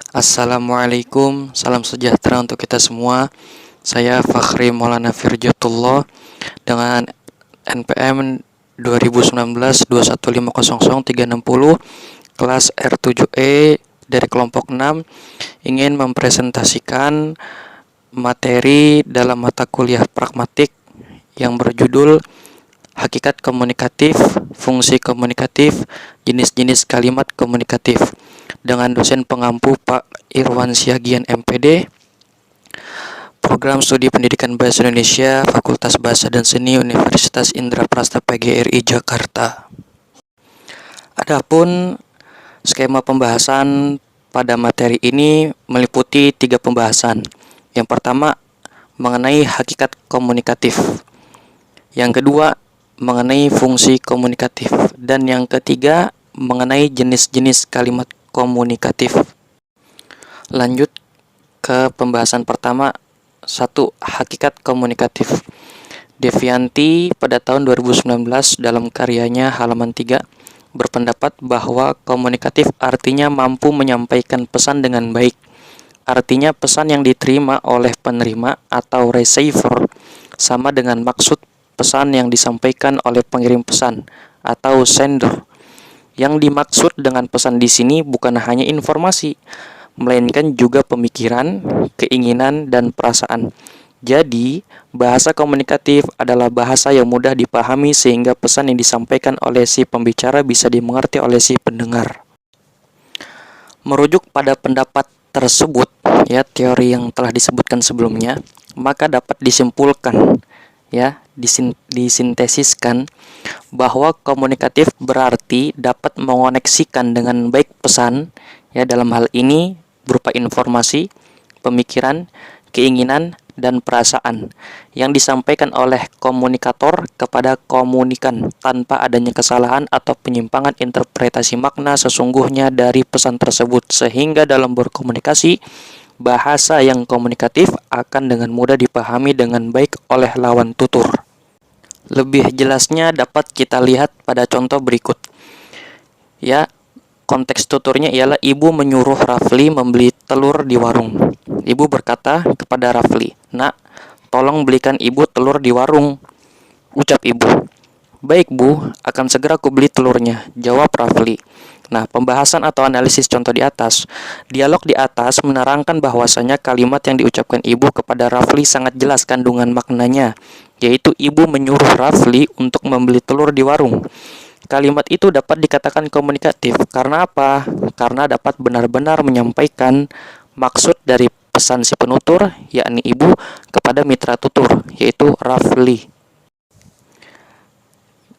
Assalamualaikum, salam sejahtera untuk kita semua. Saya Fakhri Maulana Firjatullah dengan NPM 2019-21500-360 kelas R7E dari kelompok 6 ingin mempresentasikan materi dalam mata kuliah pragmatik yang berjudul Hakikat Komunikatif, Fungsi Komunikatif, Jenis-jenis Kalimat Komunikatif dengan dosen pengampu Pak Irwan Siagian MPD, Program Studi Pendidikan Bahasa Indonesia, Fakultas Bahasa dan Seni Universitas Indraprasta PGRI Jakarta. Adapun skema pembahasan pada materi ini meliputi 3 pembahasan. Yang pertama, mengenai hakikat komunikatif. Yang kedua, mengenai fungsi komunikatif. Dan yang ketiga, mengenai jenis-jenis kalimat komunikatif. Lanjut ke pembahasan pertama, 1. Hakikat komunikatif. Devianti pada tahun 2019 dalam karyanya halaman 3 berpendapat bahwa komunikatif artinya mampu menyampaikan pesan dengan baik. Artinya pesan yang diterima oleh penerima atau receiver sama dengan maksud pesan yang disampaikan oleh pengirim pesan atau sender. Yang dimaksud dengan pesan di sini bukan hanya informasi, melainkan juga pemikiran, keinginan, dan perasaan. Jadi, bahasa komunikatif adalah bahasa yang mudah dipahami sehingga pesan yang disampaikan oleh si pembicara bisa dimengerti oleh si pendengar. Merujuk pada pendapat tersebut, teori yang telah disebutkan sebelumnya, maka dapat disimpulkan, disintesiskan bahwa komunikatif berarti dapat mengoneksikan dengan baik pesan, dalam hal ini berupa informasi, pemikiran, keinginan, dan perasaan yang disampaikan oleh komunikator kepada komunikan tanpa adanya kesalahan atau penyimpangan interpretasi makna sesungguhnya dari pesan tersebut, sehingga dalam berkomunikasi bahasa yang komunikatif akan dengan mudah dipahami dengan baik oleh lawan tutur. Lebih jelasnya dapat kita lihat pada contoh berikut. Konteks tuturnya ialah ibu menyuruh Rafli membeli telur di warung. Ibu berkata kepada Rafli, "Nak, tolong belikan ibu telur di warung." Ucap ibu, "Baik bu, akan segera aku beli telurnya," jawab Rafli. Nah, pembahasan atau analisis contoh di atas. Dialog di atas menerangkan bahwasanya kalimat yang diucapkan ibu kepada Rafli sangat jelas kandungan maknanya, yaitu ibu menyuruh Rafli untuk membeli telur di warung. Kalimat itu dapat dikatakan komunikatif. Karena apa? Karena dapat benar-benar menyampaikan maksud dari pesan si penutur, yakni ibu, kepada mitra tutur, yaitu Rafli.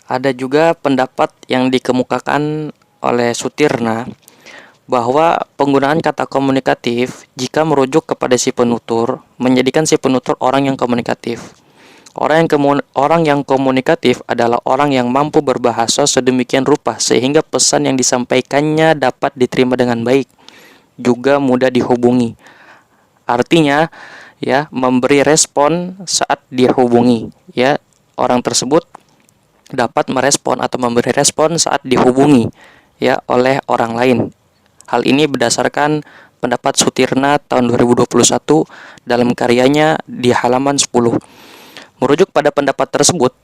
Ada juga pendapat yang dikemukakan oleh Sutirna bahwa penggunaan kata komunikatif jika merujuk kepada si penutur menjadikan si penutur orang yang komunikatif. Orang yang komunikatif adalah orang yang mampu berbahasa sedemikian rupa sehingga pesan yang disampaikannya dapat diterima dengan baik, juga mudah dihubungi. Artinya, memberi respon saat dihubungi. Orang tersebut dapat merespon atau memberi respon saat dihubungi oleh orang lain. Hal ini berdasarkan pendapat Sutirna tahun 2021 dalam karyanya di halaman 10. Merujuk pada pendapat tersebut,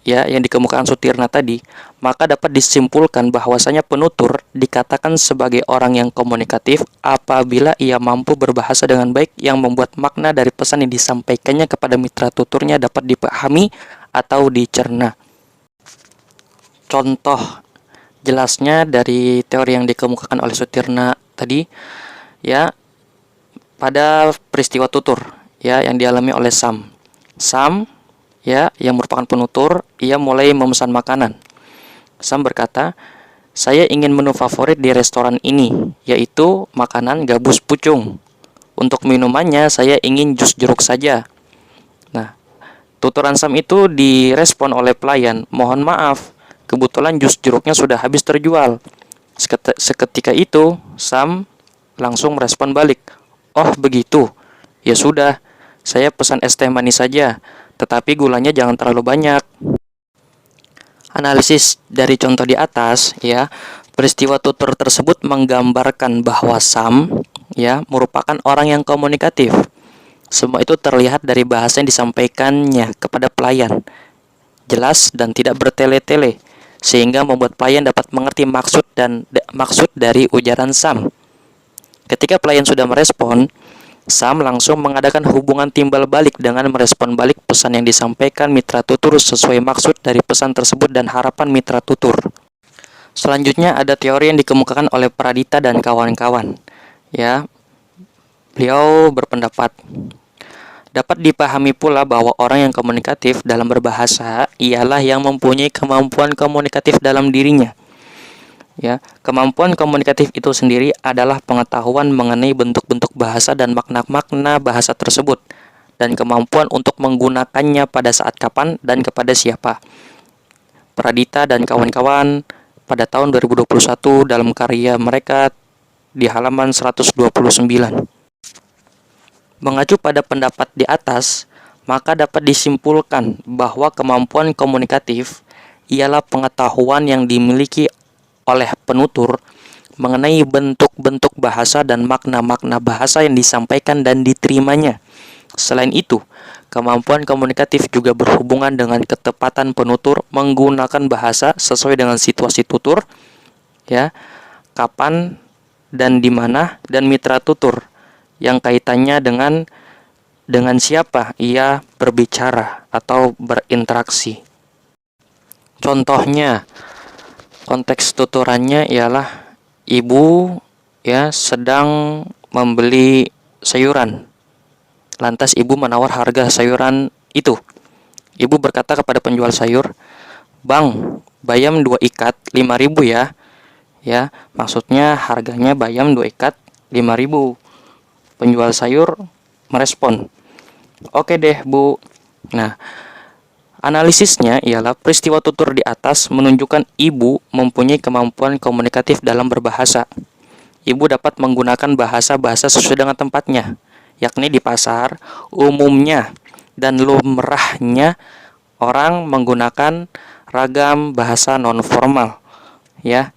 yang dikemukakan Sutirna tadi, maka dapat disimpulkan bahwasanya penutur dikatakan sebagai orang yang komunikatif apabila ia mampu berbahasa dengan baik yang membuat makna dari pesan yang disampaikannya kepada mitra tuturnya dapat dipahami atau dicerna. Contoh jelasnya dari teori yang dikemukakan oleh Sutirna tadi, pada peristiwa tutur, yang dialami oleh Sam. Sam, yang merupakan penutur, ia mulai memesan makanan. Sam berkata, "Saya ingin menu favorit di restoran ini, yaitu makanan gabus pucung. Untuk minumannya, saya ingin jus jeruk saja." Nah, tuturan Sam itu direspon oleh pelayan, "Mohon maaf, kebetulan jus jeruknya sudah habis terjual." Seketika itu, Sam langsung merespon balik, "Oh begitu, ya sudah, saya pesan es teh manis saja, tetapi gulanya jangan terlalu banyak." Analisis dari contoh di atas, peristiwa tutur tersebut menggambarkan bahwa Sam ya merupakan orang yang komunikatif. Semua itu terlihat dari bahasa yang disampaikannya kepada pelayan, jelas dan tidak bertele-tele, sehingga membuat pelayan dapat mengerti maksud dari ujaran Sam. Ketika pelayan sudah merespon, Sam langsung mengadakan hubungan timbal balik dengan merespon balik pesan yang disampaikan mitra tutur sesuai maksud dari pesan tersebut dan harapan mitra tutur. Selanjutnya ada teori yang dikemukakan oleh Pradita dan kawan-kawan. Ya, beliau berpendapat dapat dipahami pula bahwa orang yang komunikatif dalam berbahasa ialah yang mempunyai kemampuan komunikatif dalam dirinya. Ya, kemampuan komunikatif itu sendiri adalah pengetahuan mengenai bentuk-bentuk bahasa dan makna-makna bahasa tersebut, dan kemampuan untuk menggunakannya pada saat kapan dan kepada siapa. Pradita dan kawan-kawan pada tahun 2021 dalam karya mereka di halaman 129. Mengacu pada pendapat di atas, maka dapat disimpulkan bahwa kemampuan komunikatif ialah pengetahuan yang dimiliki oleh penutur mengenai bentuk-bentuk bahasa dan makna-makna bahasa yang disampaikan dan diterimanya. Selain itu, kemampuan komunikatif juga berhubungan dengan ketepatan penutur menggunakan bahasa sesuai dengan situasi tutur, ya, kapan dan di mana, dan mitra tutur yang kaitannya dengan siapa ia berbicara atau berinteraksi. Contohnya, konteks tuturannya ialah ibu sedang membeli sayuran. Lantas ibu menawar harga sayuran itu. Ibu berkata kepada penjual sayur, "Bang, bayam 2 ikat 5.000 ya." Ya, maksudnya harganya bayam 2 ikat 5.000. Penjual sayur merespon, "Oke deh, Bu." Nah, analisisnya ialah peristiwa tutur di atas menunjukkan ibu mempunyai kemampuan komunikatif dalam berbahasa. Ibu dapat menggunakan bahasa-bahasa sesuai dengan tempatnya, yakni di pasar, umumnya, dan lumrahnya orang menggunakan ragam bahasa non-formal. Ya,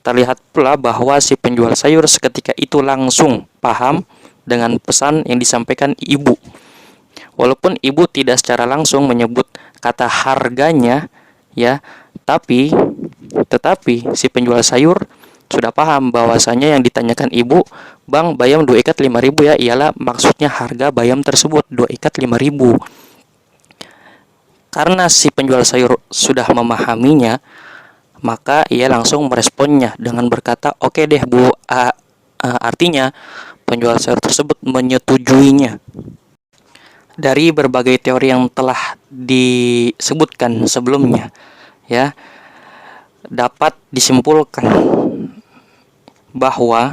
terlihat pula bahwa si penjual sayur seketika itu langsung paham dengan pesan yang disampaikan ibu. Walaupun ibu tidak secara langsung menyebut kata harganya, ya, tetapi si penjual sayur sudah paham bahwasanya yang ditanyakan ibu, "Bang, bayam 2 ikat 5.000 ya," ialah maksudnya harga bayam tersebut 2 ikat 5.000. Karena si penjual sayur sudah memahaminya, maka ia langsung meresponnya dengan berkata, "Oke deh, Bu." Artinya penjual sayur tersebut menyetujuinya. Dari berbagai teori yang telah disebutkan sebelumnya, ya, dapat disimpulkan bahwa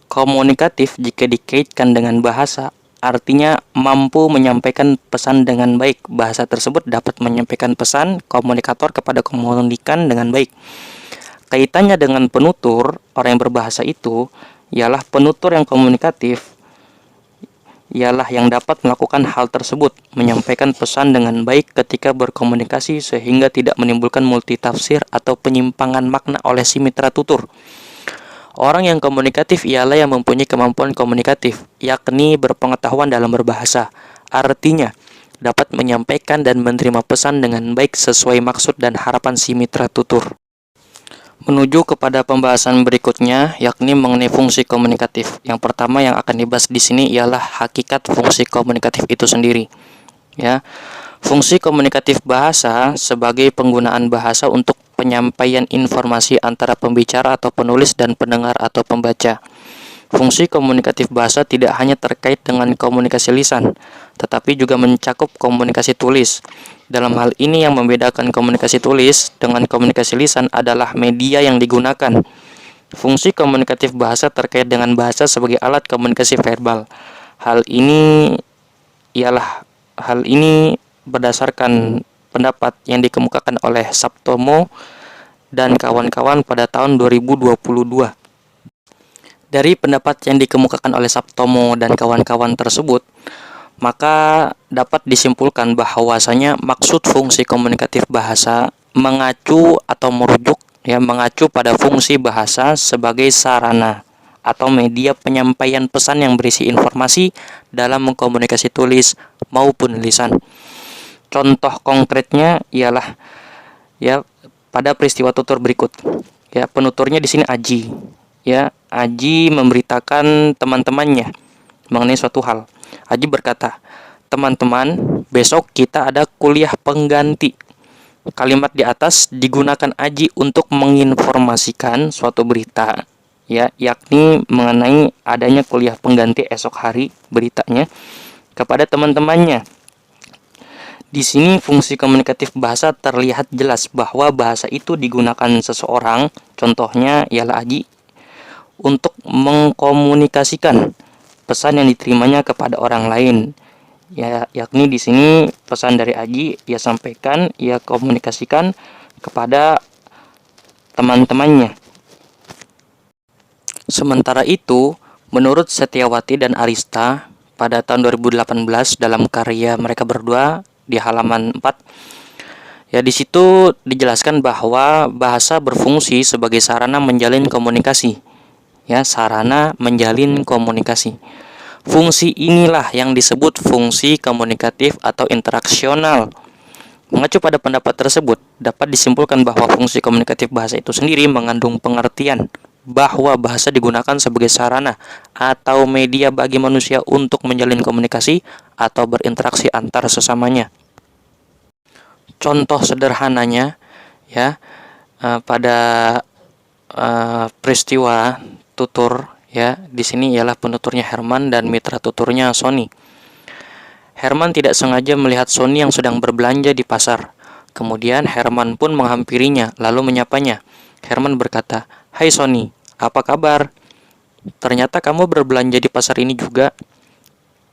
komunikatif jika dikaitkan dengan bahasa artinya mampu menyampaikan pesan dengan baik. Bahasa tersebut dapat menyampaikan pesan komunikator kepada komunikan dengan baik. Kaitannya dengan penutur, orang yang berbahasa itu ialah penutur yang komunikatif, ialah yang dapat melakukan hal tersebut, menyampaikan pesan dengan baik ketika berkomunikasi sehingga tidak menimbulkan multitafsir atau penyimpangan makna oleh si mitra tutur. Orang yang komunikatif ialah yang mempunyai kemampuan komunikatif, yakni berpengetahuan dalam berbahasa. Artinya, dapat menyampaikan dan menerima pesan dengan baik sesuai maksud dan harapan si mitra tutur. Menuju kepada pembahasan berikutnya, yakni mengenai fungsi komunikatif. Yang pertama yang akan dibahas di sini ialah hakikat fungsi komunikatif itu sendiri. Ya, fungsi komunikatif bahasa sebagai penggunaan bahasa untuk penyampaian informasi antara pembicara atau penulis dan pendengar atau pembaca. Fungsi komunikatif bahasa tidak hanya terkait dengan komunikasi lisan, tetapi juga mencakup komunikasi tulis. Dalam hal ini yang membedakan komunikasi tulis dengan komunikasi lisan adalah media yang digunakan. Fungsi komunikatif bahasa terkait dengan bahasa sebagai alat komunikasi verbal. Hal ini berdasarkan pendapat yang dikemukakan oleh Saptomo dan kawan-kawan pada tahun 2022. Dari pendapat yang dikemukakan oleh Saptomo dan kawan-kawan tersebut, maka dapat disimpulkan bahwasanya maksud fungsi komunikatif bahasa mengacu pada fungsi bahasa sebagai sarana atau media penyampaian pesan yang berisi informasi dalam mengkomunikasi tulis maupun lisan. Contoh konkretnya ialah ya pada peristiwa tutur berikut. Ya, penuturnya di sini Aji. Ya, Aji memberitakan teman-temannya mengenai suatu hal. Aji berkata, "Teman-teman, besok kita ada kuliah pengganti." Kalimat di atas digunakan Aji untuk menginformasikan suatu berita, ya, yakni mengenai adanya kuliah pengganti esok hari beritanya kepada teman-temannya. Di sini fungsi komunikatif bahasa terlihat jelas bahwa bahasa itu digunakan seseorang, contohnya ialah Aji, untuk mengkomunikasikan pesan yang diterimanya kepada orang lain. Ya, yakni di sini pesan dari Aji ia sampaikan, ia komunikasikan kepada teman-temannya. Sementara itu, menurut Setiawati dan Arista pada tahun 2018 dalam karya mereka berdua di halaman 4, ya di situ dijelaskan bahwa bahasa berfungsi sebagai sarana menjalin komunikasi. Ya, sarana menjalin komunikasi. Fungsi inilah yang disebut fungsi komunikatif atau interaksional. Mengacu pada pendapat tersebut, dapat disimpulkan bahwa fungsi komunikatif bahasa itu sendiri mengandung pengertian bahwa bahasa digunakan sebagai sarana atau media bagi manusia untuk menjalin komunikasi atau berinteraksi antar sesamanya. Contoh sederhananya, ya, pada peristiwa tutur, ya, di sini ialah penuturnya Herman dan mitra tuturnya Sony. Herman tidak sengaja melihat Sony yang sedang berbelanja di pasar. Kemudian Herman pun menghampirinya, lalu menyapanya. Herman berkata, "Hai Sony, apa kabar? Ternyata kamu berbelanja di pasar ini juga."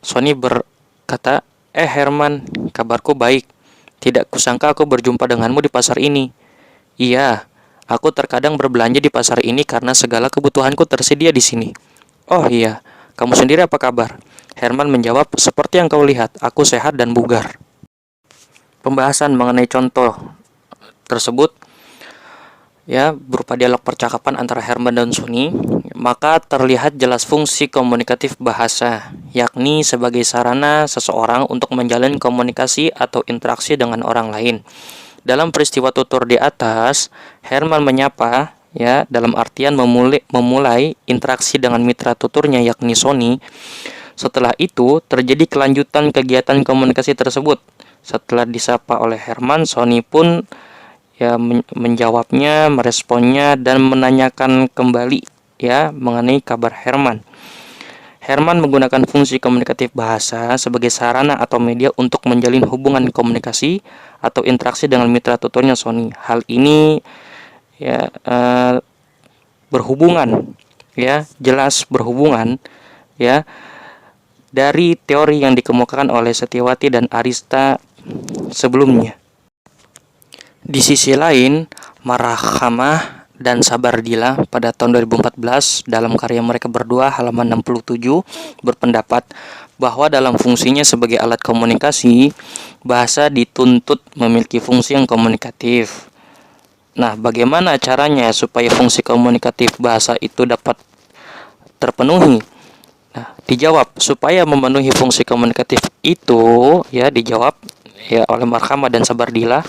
Sony berkata, Herman, kabarku baik. Tidak kusangka aku berjumpa denganmu di pasar ini." "Iya, aku terkadang berbelanja di pasar ini karena segala kebutuhanku tersedia di sini." "Oh iya, kamu sendiri apa kabar?" Herman menjawab, "Seperti yang kau lihat, aku sehat dan bugar." Pembahasan mengenai contoh tersebut, ya, berupa dialog percakapan antara Herman dan Sony, maka terlihat jelas fungsi komunikatif bahasa, yakni sebagai sarana seseorang untuk menjalin komunikasi atau interaksi dengan orang lain. Dalam peristiwa tutur di atas, Herman menyapa, ya, dalam artian memulai interaksi dengan mitra tuturnya yakni Sony. Setelah itu terjadi kelanjutan kegiatan komunikasi tersebut. Setelah disapa oleh Herman, Sony pun ya menjawabnya, meresponnya dan menanyakan kembali, ya, mengenai kabar Herman. Herman menggunakan fungsi komunikatif bahasa sebagai sarana atau media untuk menjalin hubungan komunikasi atau interaksi dengan mitra tuturnya Sony. Hal ini ya berhubungan, ya, jelas berhubungan, ya, dari teori yang dikemukakan oleh Setiawati dan Arista sebelumnya. Di sisi lain, Marhamah dan Sabardila pada tahun 2014 dalam karya mereka berdua halaman 67 berpendapat bahwa dalam fungsinya sebagai alat komunikasi, bahasa dituntut memiliki fungsi yang komunikatif. Nah, bagaimana caranya supaya fungsi komunikatif bahasa itu dapat terpenuhi? Nah, dijawab supaya memenuhi fungsi komunikatif itu, ya, dijawab ya oleh Marhamah dan Sabardila.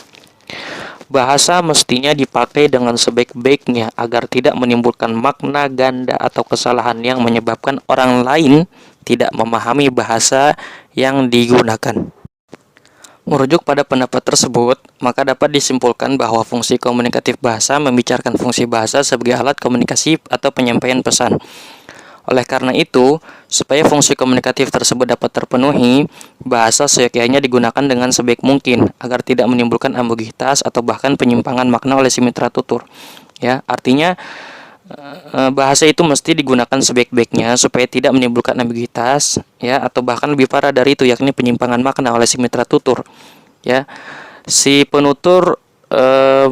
Bahasa mestinya dipakai dengan sebaik-baiknya agar tidak menimbulkan makna ganda atau kesalahan yang menyebabkan orang lain tidak memahami bahasa yang digunakan. Merujuk pada pendapat tersebut, maka dapat disimpulkan bahwa fungsi komunikatif bahasa membicarakan fungsi bahasa sebagai alat komunikasi atau penyampaian pesan. Oleh karena itu, supaya fungsi komunikatif tersebut dapat terpenuhi, bahasa seyogyanya digunakan dengan sebaik mungkin agar tidak menimbulkan ambiguitas atau bahkan penyimpangan makna oleh si mitra tutur. Ya, artinya bahasa itu mesti digunakan sebaik-baiknya supaya tidak menimbulkan ambiguitas, ya, atau bahkan lebih parah dari itu yakni penyimpangan makna oleh si mitra tutur. Ya, si penutur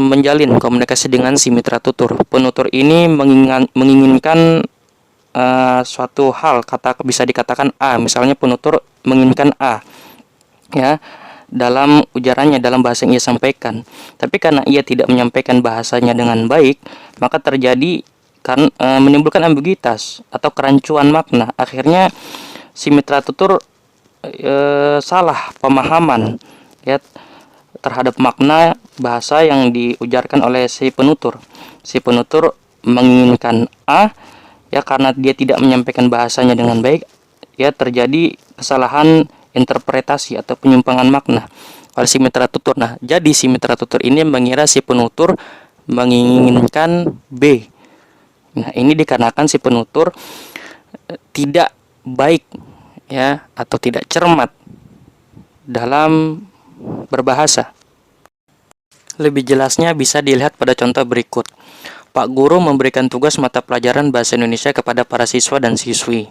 menjalin komunikasi dengan si mitra tutur. Penutur ini menginginkan suatu hal, bisa dikatakan A, misalnya penutur menginginkan A, ya, dalam ujarannya, dalam bahasa yang ia sampaikan. Tapi karena ia tidak menyampaikan bahasanya dengan baik, maka terjadi kan menimbulkan ambiguitas atau kerancuan makna. Akhirnya si mitra tutur salah pemahaman ya terhadap makna bahasa yang diujarkan oleh si penutur. Si penutur menginginkan A, ya karena dia tidak menyampaikan bahasanya dengan baik, ya terjadi kesalahan interpretasi atau penyimpangan makna oleh si mitra tutur. Nah, jadi si mitra tutur ini mengira si penutur menginginkan B. Nah, ini dikarenakan si penutur tidak baik ya atau tidak cermat dalam berbahasa. Lebih jelasnya bisa dilihat pada contoh berikut. Pak Guru memberikan tugas mata pelajaran Bahasa Indonesia kepada para siswa dan siswi.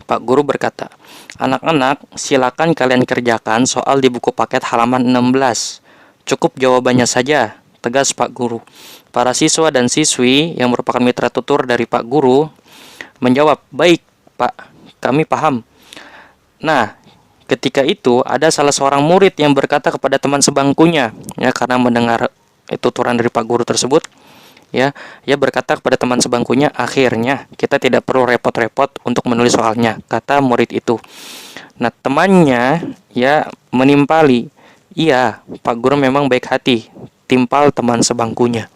Pak Guru berkata, "Anak-anak, silakan kalian kerjakan soal di buku paket halaman 16. Cukup jawabannya saja," tegas Pak Guru. Para siswa dan siswi yang merupakan mitra tutur dari Pak Guru menjawab, "Baik, Pak, kami paham." Nah, ketika itu ada salah seorang murid yang berkata kepada teman sebangkunya, ya karena mendengar tuturan dari Pak Guru tersebut, ya, ia berkata kepada teman sebangkunya, "Akhirnya kita tidak perlu repot-repot untuk menulis soalnya," kata murid itu. Nah, temannya ya menimpali, "Iya, Pak Guru memang baik hati," timpal teman sebangkunya.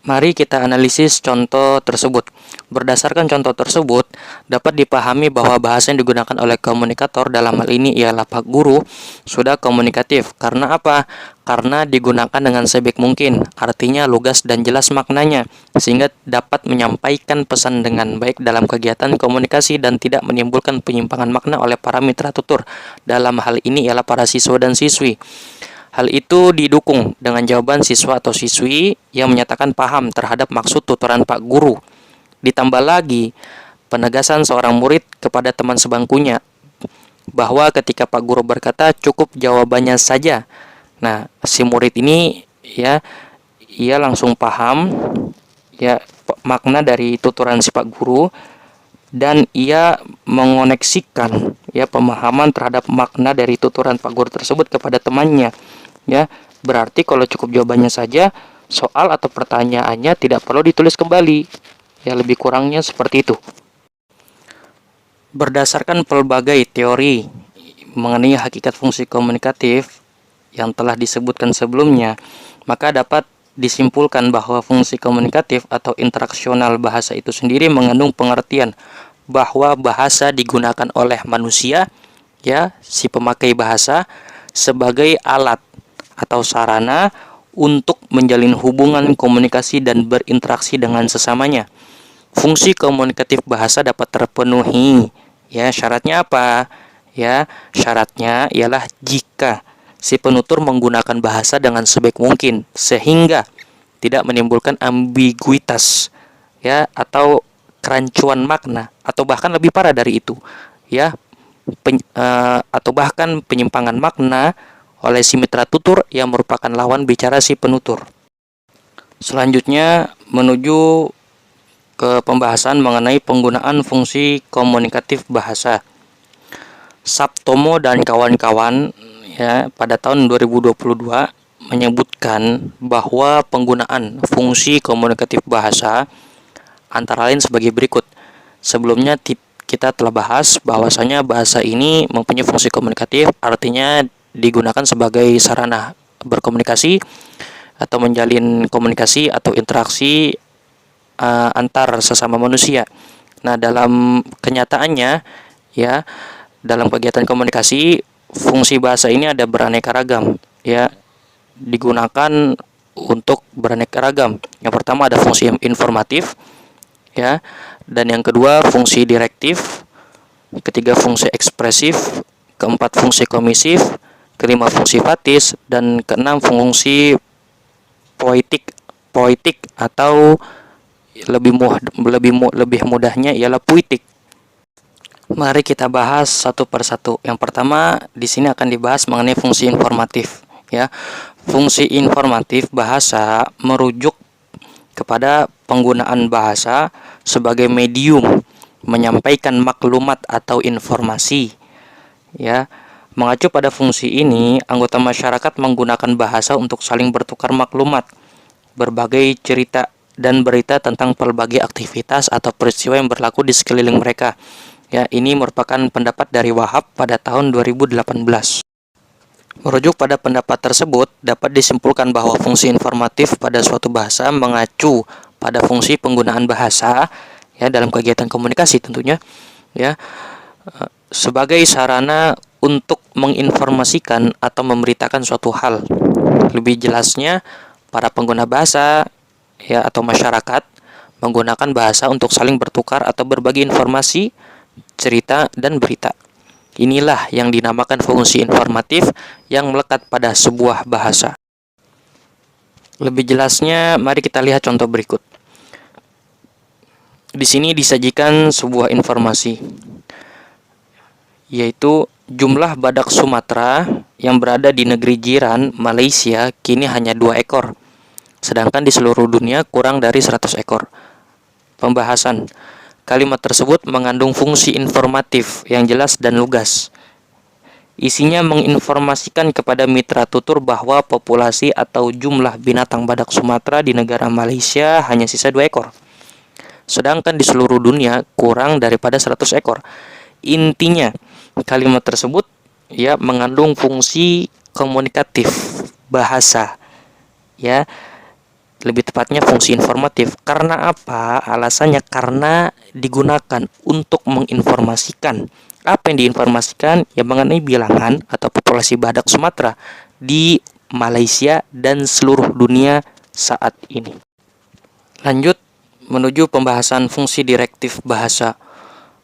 Mari kita analisis contoh tersebut. Berdasarkan contoh tersebut, dapat dipahami bahwa bahasa yang digunakan oleh komunikator dalam hal ini ialah Pak Guru sudah komunikatif. Karena apa? Karena digunakan dengan sebaik mungkin, artinya lugas dan jelas maknanya, sehingga dapat menyampaikan pesan dengan baik dalam kegiatan komunikasi dan tidak menimbulkan penyimpangan makna oleh para mitra tutur. Dalam hal ini ialah para siswa dan siswi. Hal itu didukung dengan jawaban siswa atau siswi yang menyatakan paham terhadap maksud tuturan Pak Guru. Ditambah lagi penegasan seorang murid kepada teman sebangkunya bahwa ketika Pak Guru berkata cukup jawabannya saja. Nah, si murid ini ya ia langsung paham ya makna dari tuturan si Pak Guru dan ia mengoneksikan ya pemahaman terhadap makna dari tuturan Pak Guru tersebut kepada temannya. Ya, berarti kalau cukup jawabannya saja, soal atau pertanyaannya tidak perlu ditulis kembali. Ya, lebih kurangnya seperti itu. Berdasarkan pelbagai teori mengenai hakikat fungsi komunikatif yang telah disebutkan sebelumnya, maka dapat disimpulkan bahwa fungsi komunikatif atau interaksional bahasa itu sendiri mengandung pengertian bahwa bahasa digunakan oleh manusia, ya, si pemakai bahasa, sebagai alat atau sarana untuk menjalin hubungan komunikasi dan berinteraksi dengan sesamanya. Fungsi komunikatif bahasa dapat terpenuhi. Ya, syaratnya apa? Ya, syaratnya ialah jika si penutur menggunakan bahasa dengan sebaik mungkin sehingga tidak menimbulkan ambiguitas, ya, atau kerancuan makna, atau bahkan lebih parah dari itu, ya, atau bahkan penyimpangan makna oleh si mitra tutur yang merupakan lawan bicara si penutur. Selanjutnya menuju ke pembahasan mengenai penggunaan fungsi komunikatif bahasa. Saptomo dan kawan-kawan ya pada tahun 2022 menyebutkan bahwa penggunaan fungsi komunikatif bahasa antara lain sebagai berikut. Sebelumnya kita telah bahas bahwasanya bahasa ini mempunyai fungsi komunikatif, artinya digunakan sebagai sarana berkomunikasi atau menjalin komunikasi atau interaksi antar sesama manusia. Nah, dalam kenyataannya ya, dalam kegiatan komunikasi fungsi bahasa ini ada beraneka ragam, ya, digunakan untuk beraneka ragam. Yang pertama ada fungsi informatif, ya, dan yang kedua fungsi direktif, ketiga fungsi ekspresif, keempat fungsi komisif, kelima fungsi fatis, dan keenam fungsi poetik atau lebih mudahnya ialah puitik. Mari kita bahas satu persatu. Yang pertama di sini akan dibahas mengenai fungsi informatif. Ya, fungsi informatif bahasa merujuk kepada penggunaan bahasa sebagai medium menyampaikan maklumat atau informasi. Ya, mengacu pada fungsi ini, anggota masyarakat menggunakan bahasa untuk saling bertukar maklumat, berbagai cerita dan berita tentang berbagai aktivitas atau peristiwa yang berlaku di sekeliling mereka. Ya, ini merupakan pendapat dari Wahab pada tahun 2018. Merujuk pada pendapat tersebut, dapat disimpulkan bahwa fungsi informatif pada suatu bahasa mengacu pada fungsi penggunaan bahasa, ya, dalam kegiatan komunikasi tentunya, ya, sebagai sarana untuk menginformasikan atau memberitakan suatu hal. Lebih jelasnya, para pengguna bahasa, ya, atau masyarakat menggunakan bahasa untuk saling bertukar atau berbagi informasi, cerita, dan berita. Inilah yang dinamakan fungsi informatif yang melekat pada sebuah bahasa. Lebih jelasnya, mari kita lihat contoh berikut. Di sini disajikan sebuah informasi, yaitu jumlah badak Sumatera yang berada di negeri jiran Malaysia kini hanya 2 ekor, sedangkan di seluruh dunia kurang dari 100 ekor. Pembahasan. Kalimat tersebut mengandung fungsi informatif yang jelas dan lugas. Isinya menginformasikan kepada mitra tutur bahwa populasi atau jumlah binatang badak Sumatera di negara Malaysia hanya sisa 2 ekor, sedangkan di seluruh dunia kurang daripada 100 ekor. Intinya, kalimat tersebut, ya, mengandung fungsi komunikatif bahasa, ya, lebih tepatnya fungsi informatif. Karena apa? Alasannya karena digunakan untuk menginformasikan. Apa yang diinformasikan? Ya, mengenai bilangan atau populasi badak Sumatera di Malaysia dan seluruh dunia saat ini. Lanjut menuju pembahasan fungsi direktif bahasa.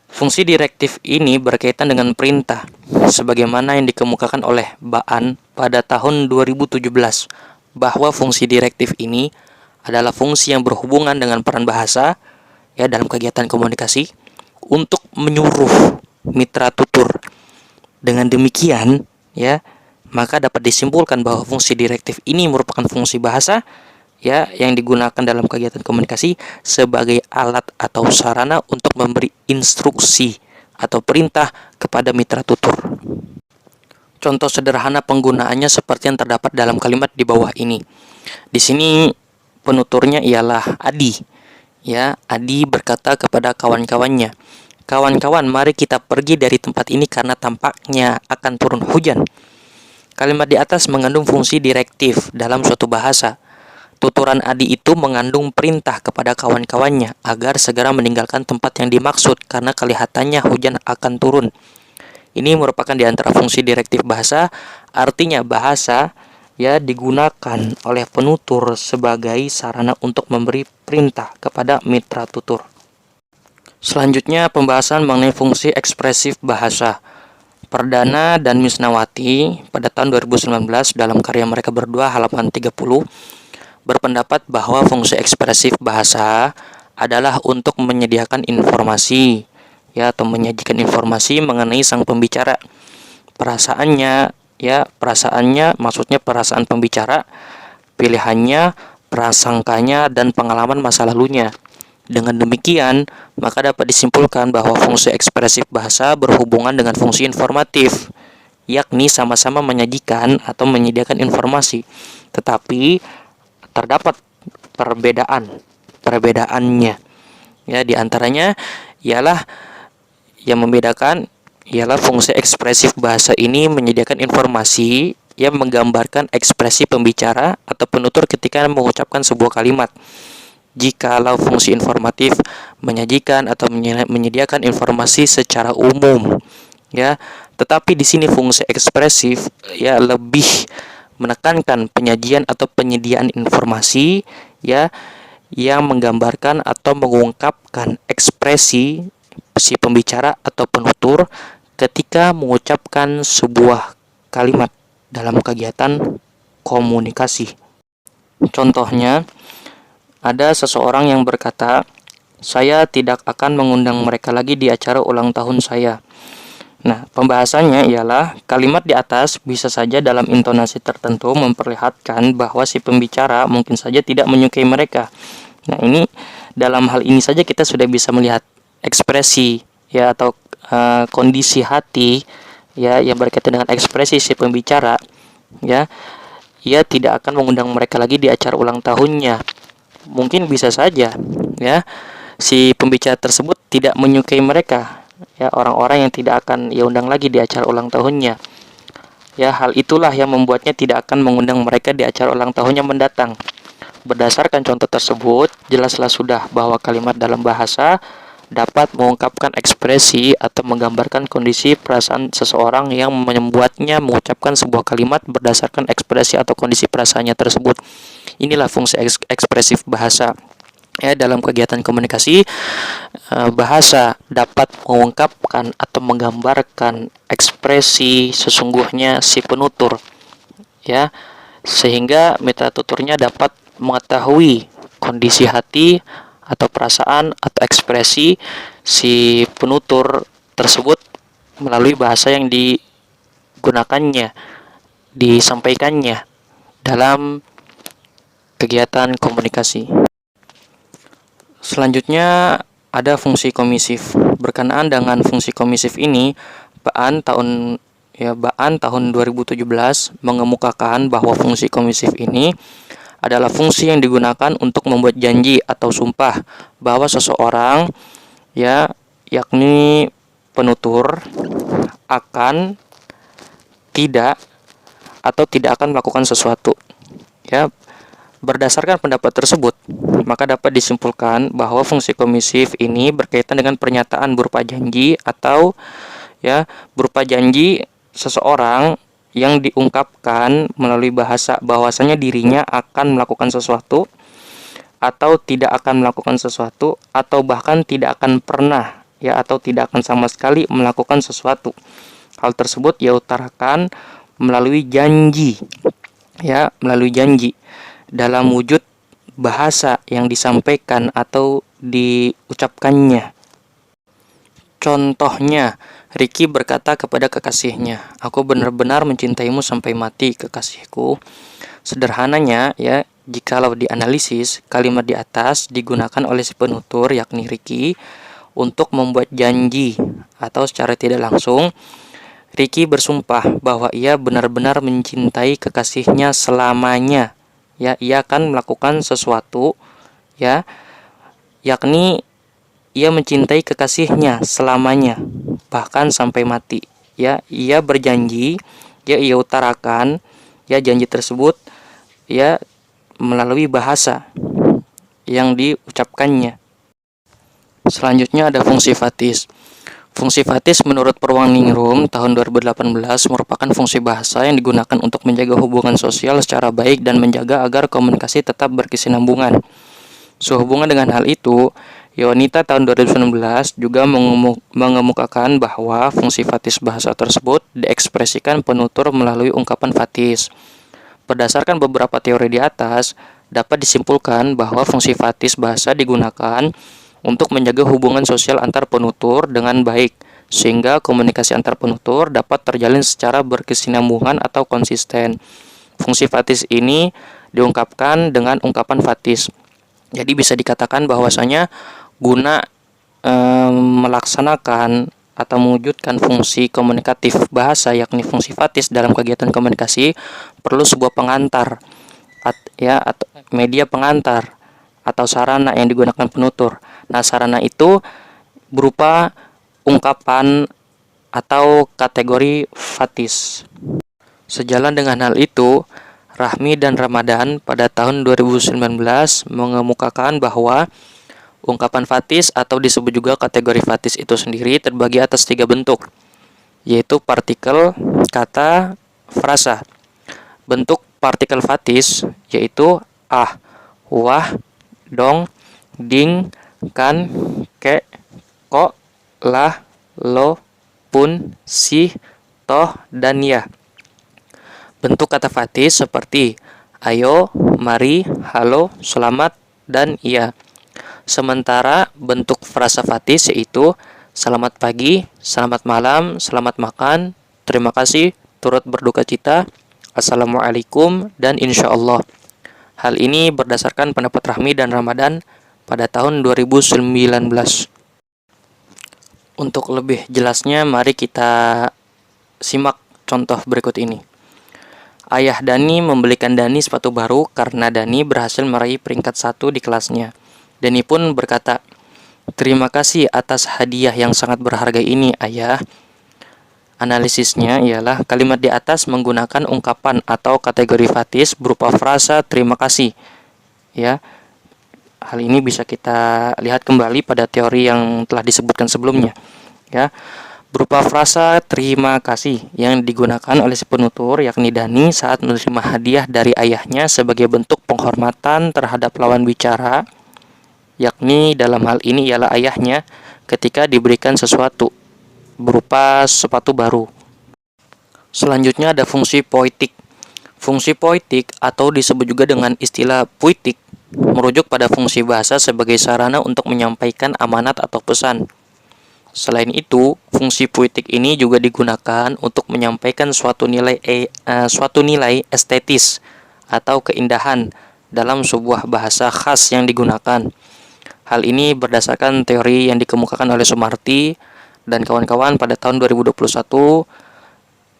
Fungsi direktif ini berkaitan dengan perintah, sebagaimana yang dikemukakan oleh Baan pada tahun 2017, bahwa fungsi direktif ini adalah fungsi yang berhubungan dengan peran bahasa, ya, dalam kegiatan komunikasi untuk menyuruh mitra tutur. Dengan demikian, ya, maka dapat disimpulkan bahwa fungsi direktif ini merupakan fungsi bahasa, ya, yang digunakan dalam kegiatan komunikasi sebagai alat atau sarana untuk memberi instruksi atau perintah kepada mitra tutur. Contoh sederhana penggunaannya seperti yang terdapat dalam kalimat di bawah ini. Di sini penuturnya ialah Adi. Ya, Adi berkata kepada kawan-kawannya, "Kawan-kawan, mari kita pergi dari tempat ini karena tampaknya akan turun hujan." Kalimat di atas mengandung fungsi direktif dalam suatu bahasa. Tuturan Adi itu mengandung perintah kepada kawan-kawannya agar segera meninggalkan tempat yang dimaksud karena kelihatannya hujan akan turun. Ini merupakan di antara fungsi direktif bahasa, artinya bahasa, ya, digunakan oleh penutur sebagai sarana untuk memberi perintah kepada mitra tutur. Selanjutnya pembahasan mengenai fungsi ekspresif bahasa. Perdana dan Misnawati pada tahun 2019 dalam karya mereka berdua halaman 30 berpendapat bahwa fungsi ekspresif bahasa adalah untuk menyediakan informasi, ya, atau menyajikan informasi mengenai sang pembicara. Perasaannya, ya, perasaannya maksudnya perasaan pembicara, pilihannya, prasangkanya, dan pengalaman masa lalunya. Dengan demikian, maka dapat disimpulkan bahwa fungsi ekspresif bahasa berhubungan dengan fungsi informatif, yakni sama-sama menyajikan atau menyediakan informasi, tetapi terdapat perbedaannya, ya, diantaranya ialah yang membedakan ialah fungsi ekspresif bahasa ini menyediakan informasi yang menggambarkan ekspresi pembicara atau penutur ketika mengucapkan sebuah kalimat. Jikalau fungsi informatif menyajikan atau menyediakan informasi secara umum, ya, tetapi di sini fungsi ekspresif, ya, lebih menekankan penyajian atau penyediaan informasi, ya, yang menggambarkan atau mengungkapkan ekspresi si pembicara atau penutur ketika mengucapkan sebuah kalimat dalam kegiatan komunikasi. Contohnya, ada seseorang yang berkata, "Saya tidak akan mengundang mereka lagi di acara ulang tahun saya." Nah, pembahasannya ialah kalimat di atas bisa saja dalam intonasi tertentu memperlihatkan bahwa si pembicara mungkin saja tidak menyukai mereka. Nah, ini dalam hal ini saja kita sudah bisa melihat ekspresi, ya, atau kondisi hati, ya, yang berkaitan dengan ekspresi si pembicara, ya. Ia tidak akan mengundang mereka lagi di acara ulang tahunnya. mungkin bisa saja ya si pembicara tersebut tidak menyukai mereka, ya orang-orang yang tidak akan ia undang lagi di acara ulang tahunnya. Ya, hal itulah yang membuatnya tidak akan mengundang mereka di acara ulang tahunnya mendatang. Berdasarkan contoh tersebut, jelaslah sudah bahwa kalimat dalam bahasa dapat mengungkapkan ekspresi atau menggambarkan kondisi perasaan seseorang yang membuatnya mengucapkan sebuah kalimat berdasarkan ekspresi atau kondisi perasaannya tersebut. Inilah fungsi ekspresif bahasa. Ya, dalam kegiatan komunikasi, bahasa dapat mengungkapkan atau menggambarkan ekspresi sesungguhnya si penutur, ya, sehingga metatuturnya dapat mengetahui kondisi hati atau perasaan atau ekspresi si penutur tersebut melalui bahasa yang digunakannya, disampaikannya dalam kegiatan komunikasi. Selanjutnya ada fungsi komisif. Berkenaan dengan fungsi komisif ini, Baan tahun 2017 mengemukakan bahwa fungsi komisif ini adalah fungsi yang digunakan untuk membuat janji atau sumpah bahwa seseorang, ya, yakni penutur, akan tidak akan melakukan sesuatu. Ya, berdasarkan pendapat tersebut, maka dapat disimpulkan bahwa fungsi komisif ini berkaitan dengan pernyataan berupa janji atau berupa janji seseorang yang diungkapkan melalui bahasa bahwasanya dirinya akan melakukan sesuatu atau tidak akan melakukan sesuatu atau bahkan tidak akan pernah atau tidak akan sama sekali melakukan sesuatu. Hal tersebut ia utarakan melalui janji dalam wujud bahasa yang disampaikan atau diucapkannya. Contohnya, Ricky berkata kepada kekasihnya, "Aku benar-benar mencintaimu sampai mati, kekasihku." Sederhananya, jikalau dianalisis, kalimat di atas digunakan oleh si penutur, yakni Ricky, untuk membuat janji atau secara tidak langsung Ricky bersumpah bahwa ia benar-benar mencintai kekasihnya selamanya. Ia akan melakukan sesuatu, yakni ia mencintai kekasihnya selamanya, bahkan sampai mati. Ia berjanji, ia utarakan, janji tersebut, melalui bahasa yang diucapkannya. Selanjutnya ada fungsi fatis. Fungsi fatis menurut Purwaningrum tahun 2018 merupakan fungsi bahasa yang digunakan untuk menjaga hubungan sosial secara baik dan menjaga agar komunikasi tetap berkesinambungan. Sehubungan dengan hal itu, Yonita tahun 2019 juga mengemukakan bahwa fungsi fatis bahasa tersebut diekspresikan penutur melalui ungkapan fatis. Berdasarkan beberapa teori di atas, dapat disimpulkan bahwa fungsi fatis bahasa digunakan untuk menjaga hubungan sosial antar penutur dengan baik, sehingga komunikasi antar penutur dapat terjalin secara berkesinambungan atau konsisten. Fungsi fatis ini diungkapkan dengan ungkapan fatis. Jadi bisa dikatakan bahwasanya guna melaksanakan atau mewujudkan fungsi komunikatif bahasa, yakni fungsi fatis dalam kegiatan komunikasi, perlu sebuah pengantar, atau media pengantar atau sarana yang digunakan penutur. Nah, sarana itu berupa ungkapan atau kategori fatis. Sejalan dengan hal itu, Rahmi dan Ramadan pada tahun 2019 mengemukakan bahwa ungkapan fatis atau disebut juga kategori fatis itu sendiri terbagi atas 3 bentuk, yaitu partikel, kata, frasa. Bentuk partikel fatis yaitu ah, wah, dong, ding, kan, ke, ko, lah, lo, pun, si, toh, dan ya. Bentuk kata fatis seperti ayo, mari, halo, selamat, dan iya. Sementara bentuk frasa fatis yaitu selamat pagi, selamat malam, selamat makan, terima kasih, turut berduka cita, assalamualaikum, dan insya Allah. Hal ini berdasarkan pendapat Rahmi dan Ramadan pada tahun 2019. Untuk lebih jelasnya, mari kita simak contoh berikut ini. Ayah Dani membelikan Dani sepatu baru karena Dani berhasil meraih peringkat 1 di kelasnya. Dani pun berkata, "Terima kasih atas hadiah yang sangat berharga ini, Ayah." Analisisnya ialah kalimat di atas menggunakan ungkapan atau kategori fatis berupa frasa terima kasih. Ya, hal ini bisa kita lihat kembali pada teori yang telah disebutkan sebelumnya. Ya, berupa frasa terima kasih yang digunakan oleh si penutur yakni Dani saat menerima hadiah dari ayahnya sebagai bentuk penghormatan terhadap lawan bicara, yakni dalam hal ini ialah ayahnya ketika diberikan sesuatu berupa sepatu baru. Selanjutnya ada fungsi poetik. Fungsi poetik atau disebut juga dengan istilah puitik merujuk pada fungsi bahasa sebagai sarana untuk menyampaikan amanat atau pesan. Selain itu, fungsi puitik ini juga digunakan untuk menyampaikan suatu nilai estetis atau keindahan dalam sebuah bahasa khas yang digunakan. Hal ini berdasarkan teori yang dikemukakan oleh Sumarti dan kawan-kawan pada tahun 2021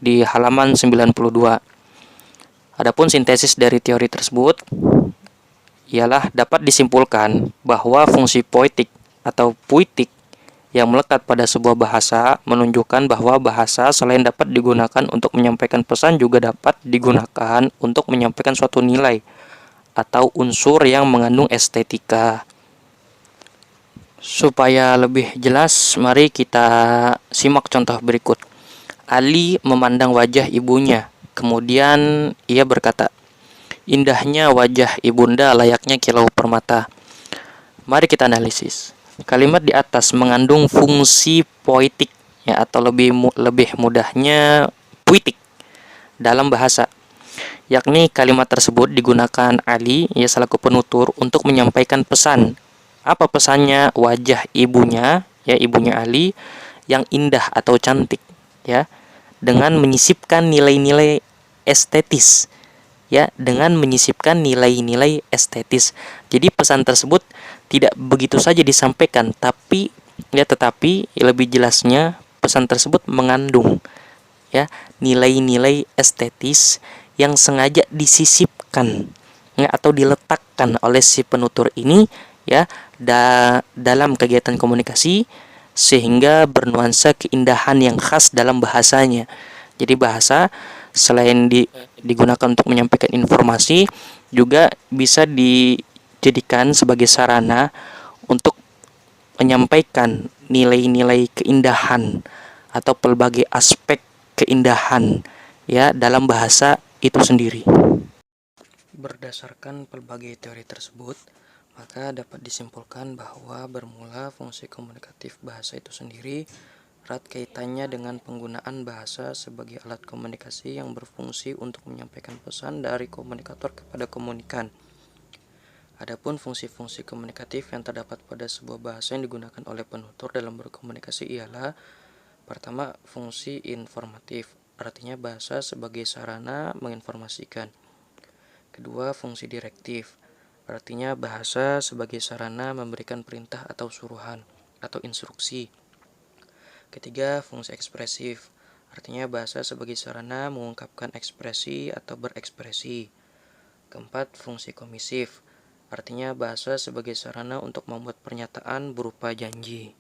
di halaman 92. Adapun sintesis dari teori tersebut ialah dapat disimpulkan bahwa fungsi poetik atau puitik yang melekat pada sebuah bahasa menunjukkan bahwa bahasa selain dapat digunakan untuk menyampaikan pesan juga dapat digunakan untuk menyampaikan suatu nilai atau unsur yang mengandung estetika. Supaya lebih jelas, mari kita simak contoh berikut. Ali memandang wajah ibunya, kemudian ia berkata, "Indahnya wajah ibunda layaknya kilau permata." Mari kita analisis. Kalimat di atas mengandung fungsi poetik ya, atau lebih mudahnya puitik dalam bahasa, yakni kalimat tersebut digunakan Ali ya selaku penutur untuk menyampaikan pesan. Apa pesannya? Wajah ibunya ya, ibunya Ali yang indah atau cantik ya, dengan menyisipkan nilai-nilai estetis ya, dengan menyisipkan nilai-nilai estetis. Jadi pesan tersebut tidak begitu saja disampaikan, tetapi lebih jelasnya pesan tersebut mengandung ya nilai-nilai estetis yang sengaja disisipkan ya, atau diletakkan oleh si penutur ini ya dalam kegiatan komunikasi sehingga bernuansa keindahan yang khas dalam bahasanya. Jadi bahasa selain digunakan untuk menyampaikan informasi juga bisa dijadikan sebagai sarana untuk menyampaikan nilai-nilai keindahan atau pelbagai aspek keindahan ya dalam bahasa itu sendiri. Berdasarkan pelbagai teori tersebut, maka dapat disimpulkan bahwa bermula fungsi komunikatif bahasa itu sendiri erat kaitannya dengan penggunaan bahasa sebagai alat komunikasi yang berfungsi untuk menyampaikan pesan dari komunikator kepada komunikan. Adapun fungsi-fungsi komunikatif yang terdapat pada sebuah bahasa yang digunakan oleh penutur dalam berkomunikasi ialah: pertama, fungsi informatif, artinya bahasa sebagai sarana menginformasikan. Kedua, fungsi direktif, artinya bahasa sebagai sarana memberikan perintah atau suruhan atau instruksi. Ketiga, fungsi ekspresif, artinya bahasa sebagai sarana mengungkapkan ekspresi atau berekspresi. Keempat, fungsi komisif, artinya bahasa sebagai sarana untuk membuat pernyataan berupa janji.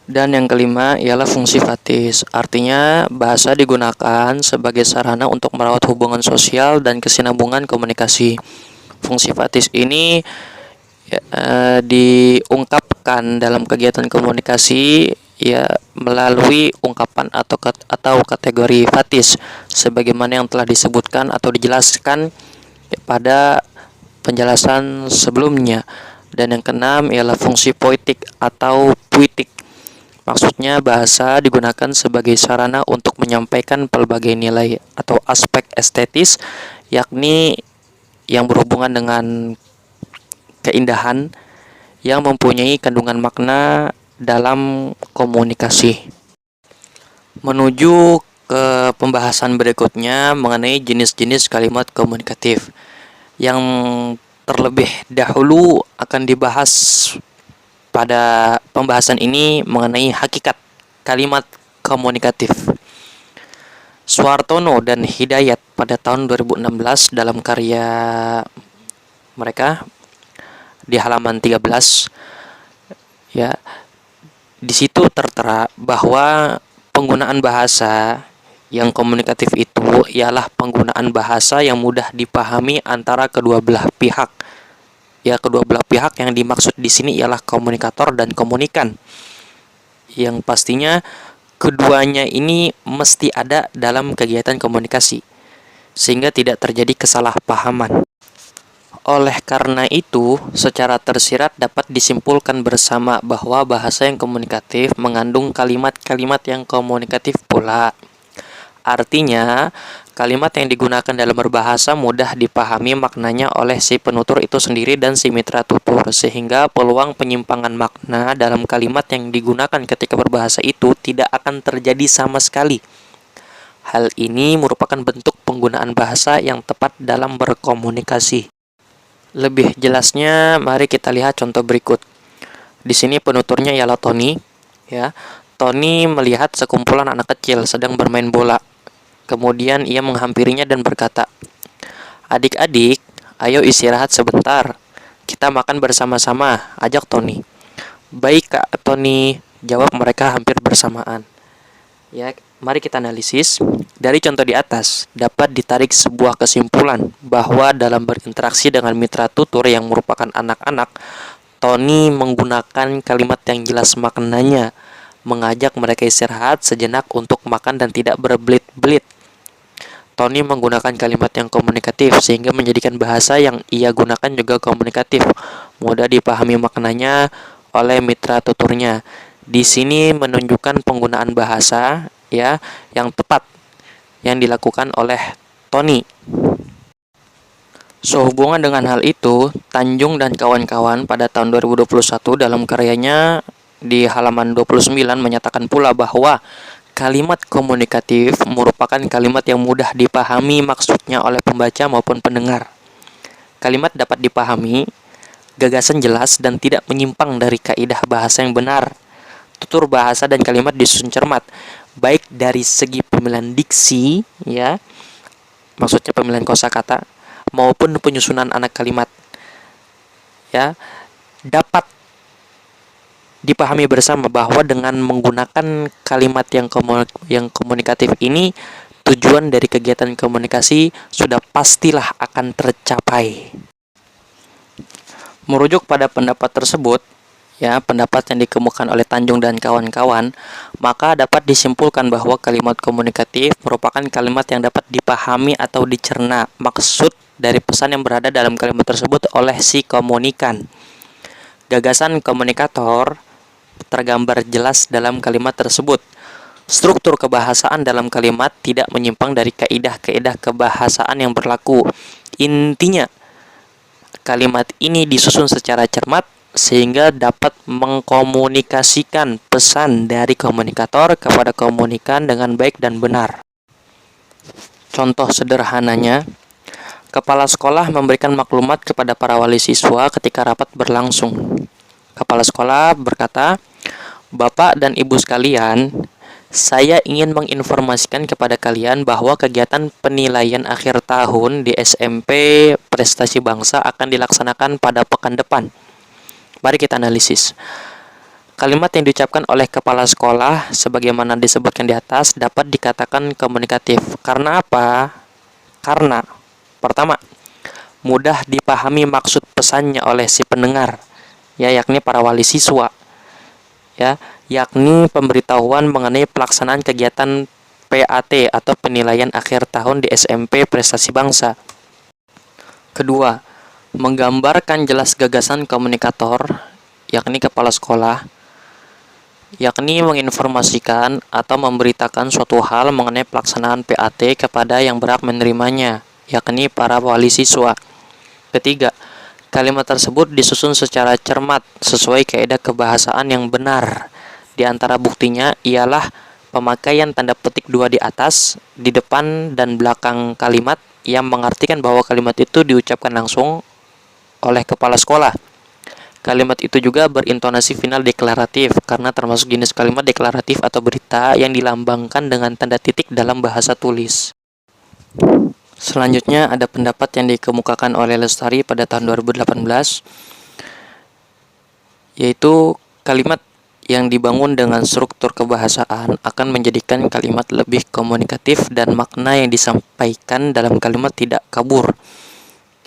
Dan yang kelima ialah fungsi fatis, artinya bahasa digunakan sebagai sarana untuk merawat hubungan sosial dan kesinambungan komunikasi. Fungsi fatis ini diungkapkan dalam kegiatan komunikasi ya melalui ungkapan atau kategori fatis sebagaimana yang telah disebutkan atau dijelaskan pada penjelasan sebelumnya. Dan yang keenam ialah fungsi poetik atau puitik. Maksudnya bahasa digunakan sebagai sarana untuk menyampaikan pelbagai nilai atau aspek estetis, yakni yang berhubungan dengan keindahan yang mempunyai kandungan makna dalam komunikasi. Menuju ke pembahasan berikutnya mengenai jenis-jenis kalimat komunikatif. Yang terlebih dahulu akan dibahas pada pembahasan ini mengenai hakikat kalimat komunikatif. Suartono dan Hidayat pada tahun 2016 dalam karya mereka di halaman 13, ya. Di situ tertera bahwa penggunaan bahasa yang komunikatif itu ialah penggunaan bahasa yang mudah dipahami antara kedua belah pihak. Ya, kedua belah pihak yang dimaksud di sini ialah komunikator dan komunikan. Yang pastinya keduanya ini mesti ada dalam kegiatan komunikasi, sehingga tidak terjadi kesalahpahaman. Oleh karena itu, secara tersirat dapat disimpulkan bersama bahwa bahasa yang komunikatif mengandung kalimat-kalimat yang komunikatif pula. Artinya, kalimat yang digunakan dalam berbahasa mudah dipahami maknanya oleh si penutur itu sendiri dan si mitra tutur, sehingga peluang penyimpangan makna dalam kalimat yang digunakan ketika berbahasa itu tidak akan terjadi sama sekali. Hal ini merupakan bentuk penggunaan bahasa yang tepat dalam berkomunikasi. Lebih jelasnya, mari kita lihat contoh berikut. Di sini penuturnya ialah Tony, ya. Tony melihat sekumpulan anak kecil sedang bermain bola. Kemudian ia menghampirinya dan berkata, "Adik-adik, ayo istirahat sebentar. Kita makan bersama-sama," ajak Tony. "Baik, Kak Tony," jawab mereka hampir bersamaan. Ya, mari kita analisis. Dari contoh di atas, dapat ditarik sebuah kesimpulan bahwa dalam berinteraksi dengan mitra tutur yang merupakan anak-anak, Tony menggunakan kalimat yang jelas maknanya, mengajak mereka istirahat sejenak untuk makan dan tidak berbelit-belit. Tony menggunakan kalimat yang komunikatif sehingga menjadikan bahasa yang ia gunakan juga komunikatif, mudah dipahami maknanya oleh mitra tuturnya. Di sini menunjukkan penggunaan bahasa, ya, yang tepat yang dilakukan oleh Tony. Sehubungan dengan hal itu, Tanjung dan kawan-kawan pada tahun 2021 dalam karyanya di halaman 29 menyatakan pula bahwa kalimat komunikatif merupakan kalimat yang mudah dipahami maksudnya oleh pembaca maupun pendengar. Kalimat dapat dipahami, gagasan jelas dan tidak menyimpang dari kaidah bahasa yang benar. Tutur bahasa dan kalimat disusun cermat, baik dari segi pemilihan diksi, ya, maksudnya pemilihan kosakata, maupun penyusunan anak kalimat. Ya, dapat dipahami bersama bahwa dengan menggunakan kalimat yang komunikatif ini, tujuan dari kegiatan komunikasi sudah pastilah akan tercapai. Merujuk pada pendapat tersebut, ya, pendapat yang dikemukakan oleh Tanjung dan kawan-kawan, maka dapat disimpulkan bahwa kalimat komunikatif merupakan kalimat yang dapat dipahami atau dicerna maksud dari pesan yang berada dalam kalimat tersebut oleh si komunikan. Gagasan komunikator tergambar jelas dalam kalimat tersebut. Struktur kebahasaan dalam kalimat tidak menyimpang dari kaidah-kaidah kebahasaan yang berlaku. Intinya, kalimat ini disusun secara cermat sehingga dapat mengkomunikasikan pesan dari komunikator kepada komunikan dengan baik dan benar. Contoh sederhananya, kepala sekolah memberikan maklumat kepada para wali siswa ketika rapat berlangsung. Kepala sekolah berkata, "Bapak dan Ibu sekalian, saya ingin menginformasikan kepada kalian bahwa kegiatan penilaian akhir tahun di SMP Prestasi Bangsa akan dilaksanakan pada pekan depan." Mari kita analisis. Kalimat yang diucapkan oleh kepala sekolah sebagaimana disebutkan di atas dapat dikatakan komunikatif. Karena apa? Karena pertama, mudah dipahami maksud pesannya oleh si pendengar, ya, yakni para wali siswa, ya, yakni pemberitahuan mengenai pelaksanaan kegiatan PAT atau penilaian akhir tahun di SMP Prestasi Bangsa. Kedua, menggambarkan jelas gagasan komunikator, yakni kepala sekolah, yakni menginformasikan atau memberitakan suatu hal mengenai pelaksanaan PAT kepada yang berhak menerimanya, yakni para wali siswa. Ketiga, kalimat tersebut disusun secara cermat sesuai kaidah kebahasaan yang benar. Di antara buktinya ialah pemakaian tanda petik dua di atas, di depan dan belakang kalimat yang mengartikan bahwa kalimat itu diucapkan langsung oleh kepala sekolah. Kalimat itu juga berintonasi final deklaratif karena termasuk jenis kalimat deklaratif atau berita yang dilambangkan dengan tanda titik dalam bahasa tulis. Selanjutnya ada pendapat yang dikemukakan oleh Lestari pada tahun 2018, yaitu kalimat yang dibangun dengan struktur kebahasaan akan menjadikan kalimat lebih komunikatif dan makna yang disampaikan dalam kalimat tidak kabur.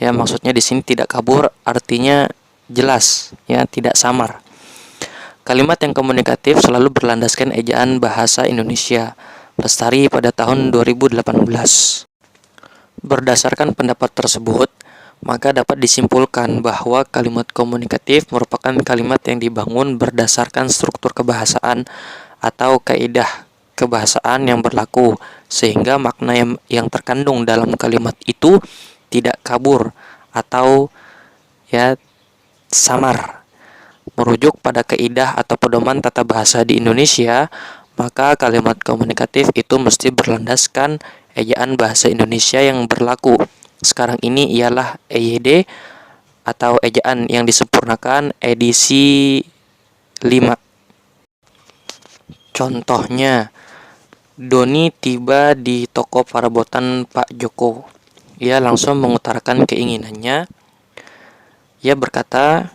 Ya, maksudnya di sini tidak kabur artinya jelas, ya, tidak samar. Kalimat yang komunikatif selalu berlandaskan ejaan bahasa Indonesia. Lestari pada tahun 2018. Berdasarkan pendapat tersebut, maka dapat disimpulkan bahwa kalimat komunikatif merupakan kalimat yang dibangun berdasarkan struktur kebahasaan atau kaidah kebahasaan yang berlaku, sehingga makna yang terkandung dalam kalimat itu tidak kabur atau samar. Merujuk pada kaidah atau pedoman tata bahasa di Indonesia, maka kalimat komunikatif itu mesti berlandaskan ejaan bahasa Indonesia yang berlaku. Sekarang ini ialah EYD atau ejaan yang disempurnakan edisi 5. Contohnya, Doni tiba di toko perabotan Pak Joko. Ia langsung mengutarakan keinginannya. Ia berkata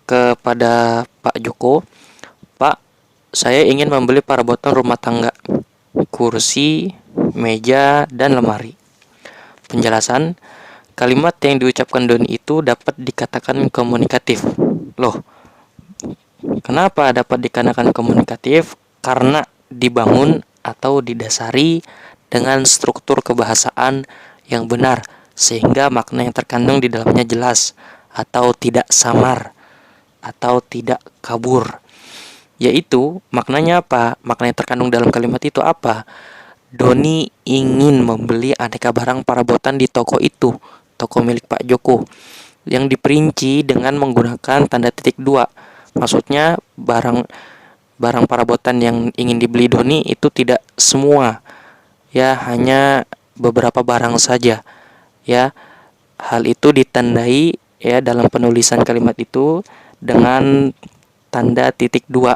kepada Pak Joko, "Pak, saya ingin membeli perabotan rumah tangga, kursi, meja, dan lemari." Penjelasan, kalimat yang diucapkan Doni itu dapat dikatakan komunikatif. Loh, kenapa dapat dikatakan komunikatif? Karena dibangun atau didasari dengan struktur kebahasaan yang benar, sehingga makna yang terkandung di dalamnya jelas atau tidak samar atau tidak kabur. Yaitu maknanya apa? Makna yang terkandung dalam kalimat itu apa? Doni ingin membeli aneka barang perabotan di toko itu, toko milik Pak Joko, yang diperinci dengan menggunakan tanda titik 2. Maksudnya barang perabotan yang ingin dibeli Doni itu tidak semua, ya, hanya beberapa barang saja. Ya, hal itu ditandai ya dalam penulisan kalimat itu dengan tanda titik 2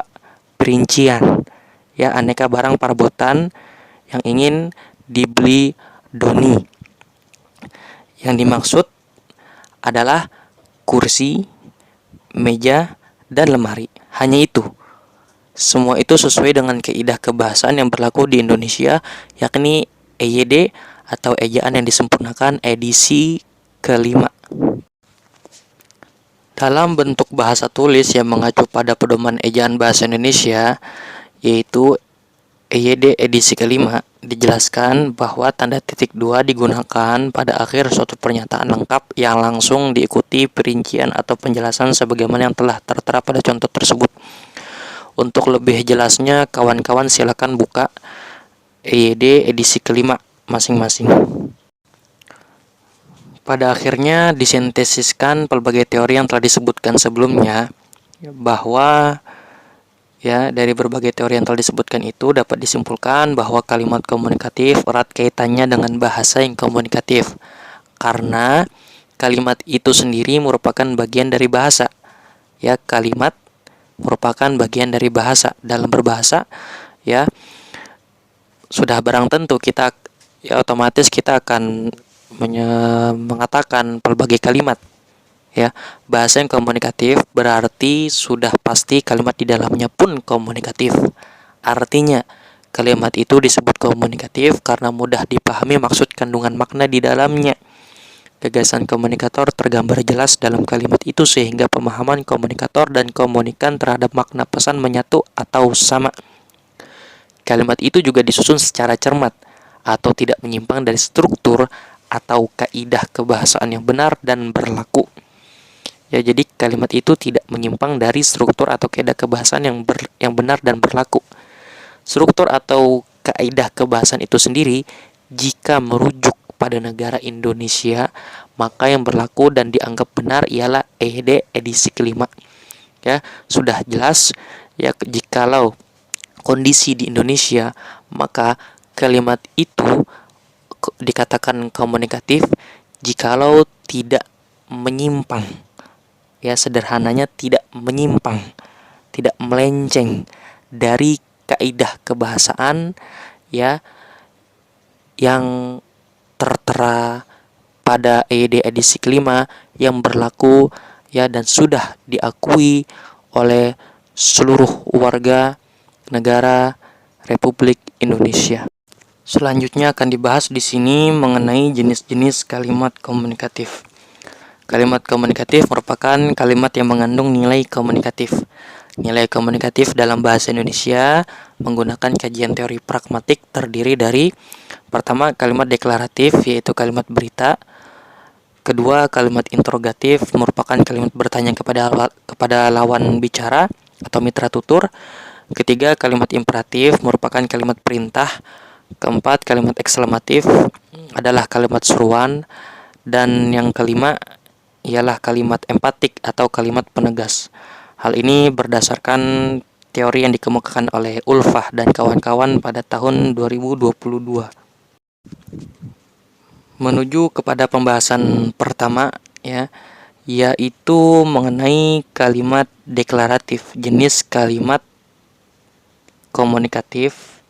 perincian, ya, aneka barang perabotan yang ingin dibeli Doni. Yang dimaksud adalah kursi, meja, dan lemari. Hanya itu. Semua itu sesuai dengan kaidah kebahasaan yang berlaku di Indonesia, yakni EYD atau ejaan yang disempurnakan edisi ke-5. Dalam bentuk bahasa tulis yang mengacu pada pedoman ejaan bahasa Indonesia, yaitu EYD edisi ke-5, dijelaskan bahwa tanda titik 2 digunakan pada akhir suatu pernyataan lengkap yang langsung diikuti perincian atau penjelasan sebagaimana yang telah tertera pada contoh tersebut. Untuk lebih jelasnya, kawan-kawan silakan buka EYD edisi ke-5 masing-masing. Pada akhirnya disintesiskan pelbagai teori yang telah disebutkan sebelumnya, bahwa dari berbagai teori yang telah disebutkan itu dapat disimpulkan bahwa kalimat komunikatif erat kaitannya dengan bahasa yang komunikatif, karena kalimat itu sendiri merupakan bagian dari bahasa. Ya, kalimat merupakan bagian dari bahasa. Dalam berbahasa, ya, sudah barang tentu kita otomatis kita akan mengatakan pelbagai kalimat. Ya, bahasa yang komunikatif berarti sudah pasti kalimat di dalamnya pun komunikatif. Artinya, kalimat itu disebut komunikatif karena mudah dipahami maksud kandungan makna di dalamnya. Gagasan komunikator tergambar jelas dalam kalimat itu sehingga pemahaman komunikator dan komunikan terhadap makna pesan menyatu atau sama. Kalimat itu juga disusun secara cermat atau tidak menyimpang dari struktur atau kaidah kebahasaan yang benar dan berlaku. Ya, jadi kalimat itu tidak menyimpang dari struktur atau kaidah kebahasaan yang benar dan berlaku. Struktur atau kaidah kebahasaan itu sendiri jika merujuk pada negara Indonesia, maka yang berlaku dan dianggap benar ialah EYD edisi ke-5. Ya, sudah jelas ya, jikalau kondisi di Indonesia, maka kalimat itu dikatakan komunikatif jikalau tidak menyimpang ya sederhananya tidak menyimpang, tidak melenceng dari kaidah kebahasaan ya yang tertera pada EYD edisi kelima yang berlaku ya dan sudah diakui oleh seluruh warga negara Republik Indonesia. Selanjutnya akan dibahas di sini mengenai jenis-jenis kalimat komunikatif. Kalimat komunikatif merupakan kalimat yang mengandung nilai komunikatif. Nilai komunikatif dalam bahasa Indonesia menggunakan kajian teori pragmatik terdiri dari pertama, kalimat deklaratif yaitu kalimat berita. Kedua, kalimat interrogatif merupakan kalimat bertanya kepada lawan bicara atau mitra tutur. Ketiga, kalimat imperatif merupakan kalimat perintah. Keempat, kalimat ekslamatif adalah kalimat seruan. Dan yang kelima ialah kalimat empatik atau kalimat penegas. Hal ini berdasarkan teori yang dikemukakan oleh Ulfah dan kawan-kawan pada tahun 2022. Menuju kepada pembahasan pertama ya, yaitu mengenai kalimat deklaratif, jenis kalimat komunikatif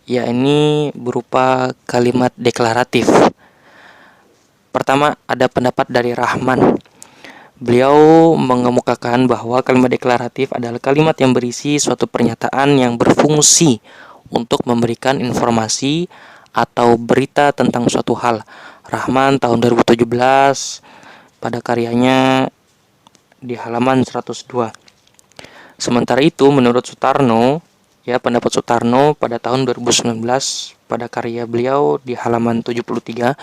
ya ini berupa kalimat deklaratif. Pertama, ada pendapat dari Rahman. Beliau mengemukakan bahwa kalimat deklaratif adalah kalimat yang berisi suatu pernyataan yang berfungsi untuk memberikan informasi atau berita tentang suatu hal. Rahman tahun 2017 pada karyanya di halaman 102. Sementara itu menurut Sutarno, ya pendapat Sutarno pada tahun 2019 pada karya beliau di halaman 73,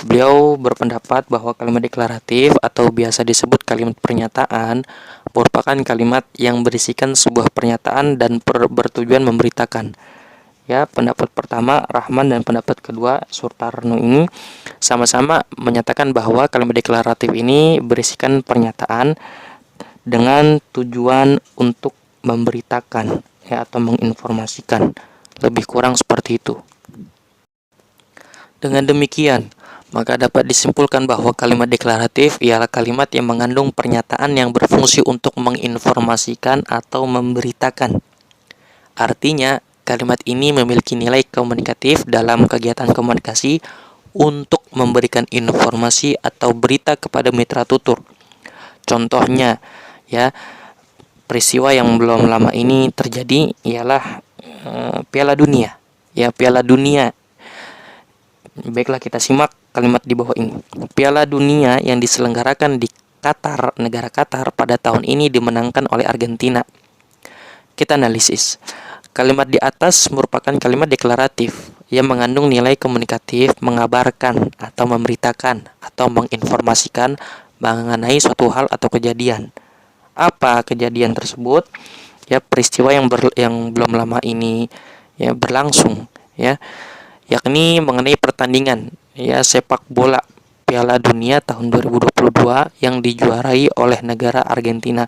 beliau berpendapat bahwa kalimat deklaratif atau biasa disebut kalimat pernyataan merupakan kalimat yang berisikan sebuah pernyataan dan bertujuan memberitakan. Ya, pendapat pertama Rahman dan pendapat kedua Sutarno ini sama-sama menyatakan bahwa kalimat deklaratif ini berisikan pernyataan dengan tujuan untuk memberitakan ya atau menginformasikan. Lebih kurang seperti itu. Dengan demikian, maka dapat disimpulkan bahwa kalimat deklaratif ialah kalimat yang mengandung pernyataan yang berfungsi untuk menginformasikan atau memberitakan. Artinya, kalimat ini memiliki nilai komunikatif dalam kegiatan komunikasi untuk memberikan informasi atau berita kepada mitra tutur. Contohnya, ya, peristiwa yang belum lama ini terjadi ialah Piala Dunia. Ya, Piala Dunia. Baiklah, kita simak kalimat di bawah ini. Piala Dunia yang diselenggarakan di Qatar, negara Qatar pada tahun ini dimenangkan oleh Argentina. Kita analisis. Kalimat di atas merupakan kalimat deklaratif yang mengandung nilai komunikatif, mengabarkan atau memberitakan atau menginformasikan mengenai suatu hal atau kejadian. Apa kejadian tersebut? Ya, peristiwa yang belum lama ini ya berlangsung ya, yakni mengenai pertandingan ya sepak bola Piala Dunia tahun 2022 yang dijuarai oleh negara Argentina.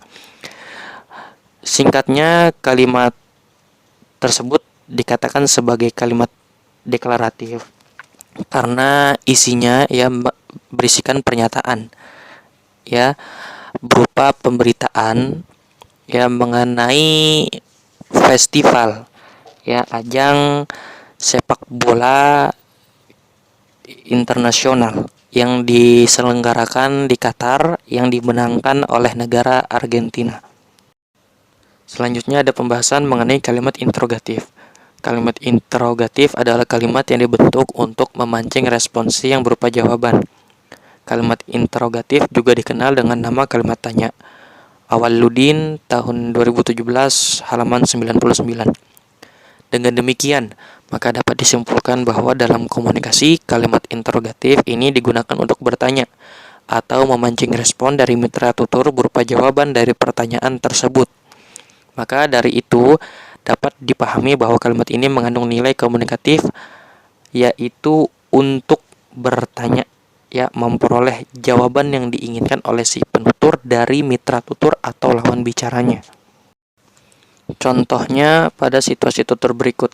Singkatnya, kalimat tersebut dikatakan sebagai kalimat deklaratif karena isinya ya berisikan pernyataan ya berupa pemberitaan ya mengenai festival ya ajang sepak bola internasional yang diselenggarakan di Qatar yang dimenangkan oleh negara Argentina. Selanjutnya ada pembahasan mengenai kalimat interrogatif. Kalimat interrogatif adalah kalimat yang dibentuk untuk memancing responsi yang berupa jawaban. Kalimat interrogatif juga dikenal dengan nama kalimat tanya. Awaludin tahun 2017 halaman 99. Dengan demikian, maka dapat disimpulkan bahwa dalam komunikasi kalimat interrogatif ini digunakan untuk bertanya atau memancing respon dari mitra tutur berupa jawaban dari pertanyaan tersebut. Maka dari itu dapat dipahami bahwa kalimat ini mengandung nilai komunikatif yaitu untuk bertanya ya memperoleh jawaban yang diinginkan oleh si penutur dari mitra tutur atau lawan bicaranya. Contohnya pada situasi tutur berikut.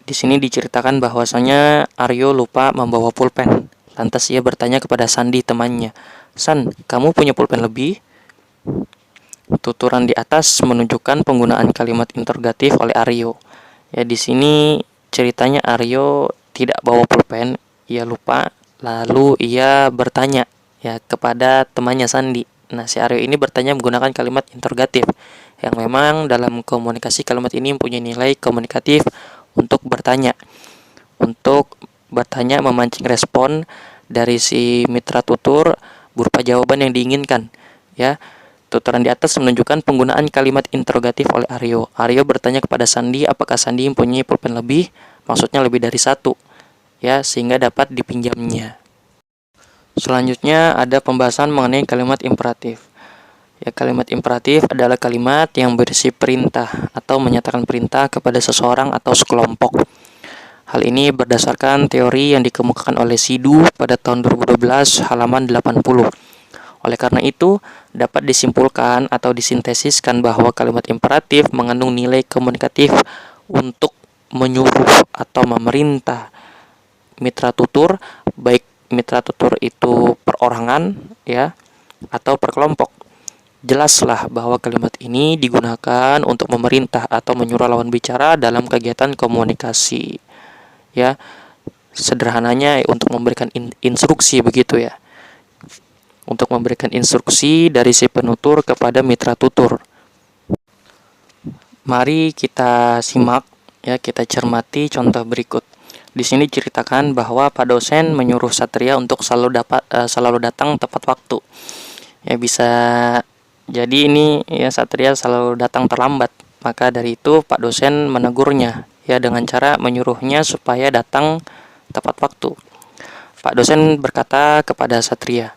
Di sini diceritakan bahwasanya Aryo lupa membawa pulpen. Lantas ia bertanya kepada Sandi temannya, "San, kamu punya pulpen lebih?" Tuturan di atas menunjukkan penggunaan kalimat interrogatif oleh Aryo. Ya, di sini ceritanya Aryo tidak bawa pulpen, ia lupa, lalu ia bertanya ya kepada temannya Sandi. Nah, si Aryo ini bertanya menggunakan kalimat interrogatif yang memang dalam komunikasi kalimat ini mempunyai nilai komunikatif untuk bertanya. Untuk bertanya memancing respon dari si mitra tutur berupa jawaban yang diinginkan. Ya, tuturan di atas menunjukkan penggunaan kalimat interrogatif oleh Aryo. Aryo bertanya kepada Sandi apakah Sandi mempunyai pulpen lebih, maksudnya lebih dari satu, ya, sehingga dapat dipinjamnya. Selanjutnya ada pembahasan mengenai kalimat imperatif. Ya, kalimat imperatif adalah kalimat yang berisi perintah atau menyatakan perintah kepada seseorang atau sekelompok. Hal ini berdasarkan teori yang dikemukakan oleh Sidu pada tahun 2012 halaman 80. Oleh karena itu, dapat disimpulkan atau disintesiskan bahwa kalimat imperatif mengandung nilai komunikatif untuk menyuruh atau memerintah mitra tutur, baik mitra tutur itu perorangan ya atau per kelompok. Jelaslah bahwa kalimat ini digunakan untuk memerintah atau menyuruh lawan bicara dalam kegiatan komunikasi. Ya, sederhananya untuk memberikan instruksi begitu ya. Untuk memberikan instruksi dari si penutur kepada mitra tutur. Mari kita simak ya, kita cermati contoh berikut. Di sini ceritakan bahwa Pak dosen menyuruh Satria untuk selalu datang tepat waktu. Ya, bisa jadi ini ya Satria selalu datang terlambat. Maka dari itu Pak dosen menegurnya ya dengan cara menyuruhnya supaya datang tepat waktu. Pak dosen berkata kepada Satria,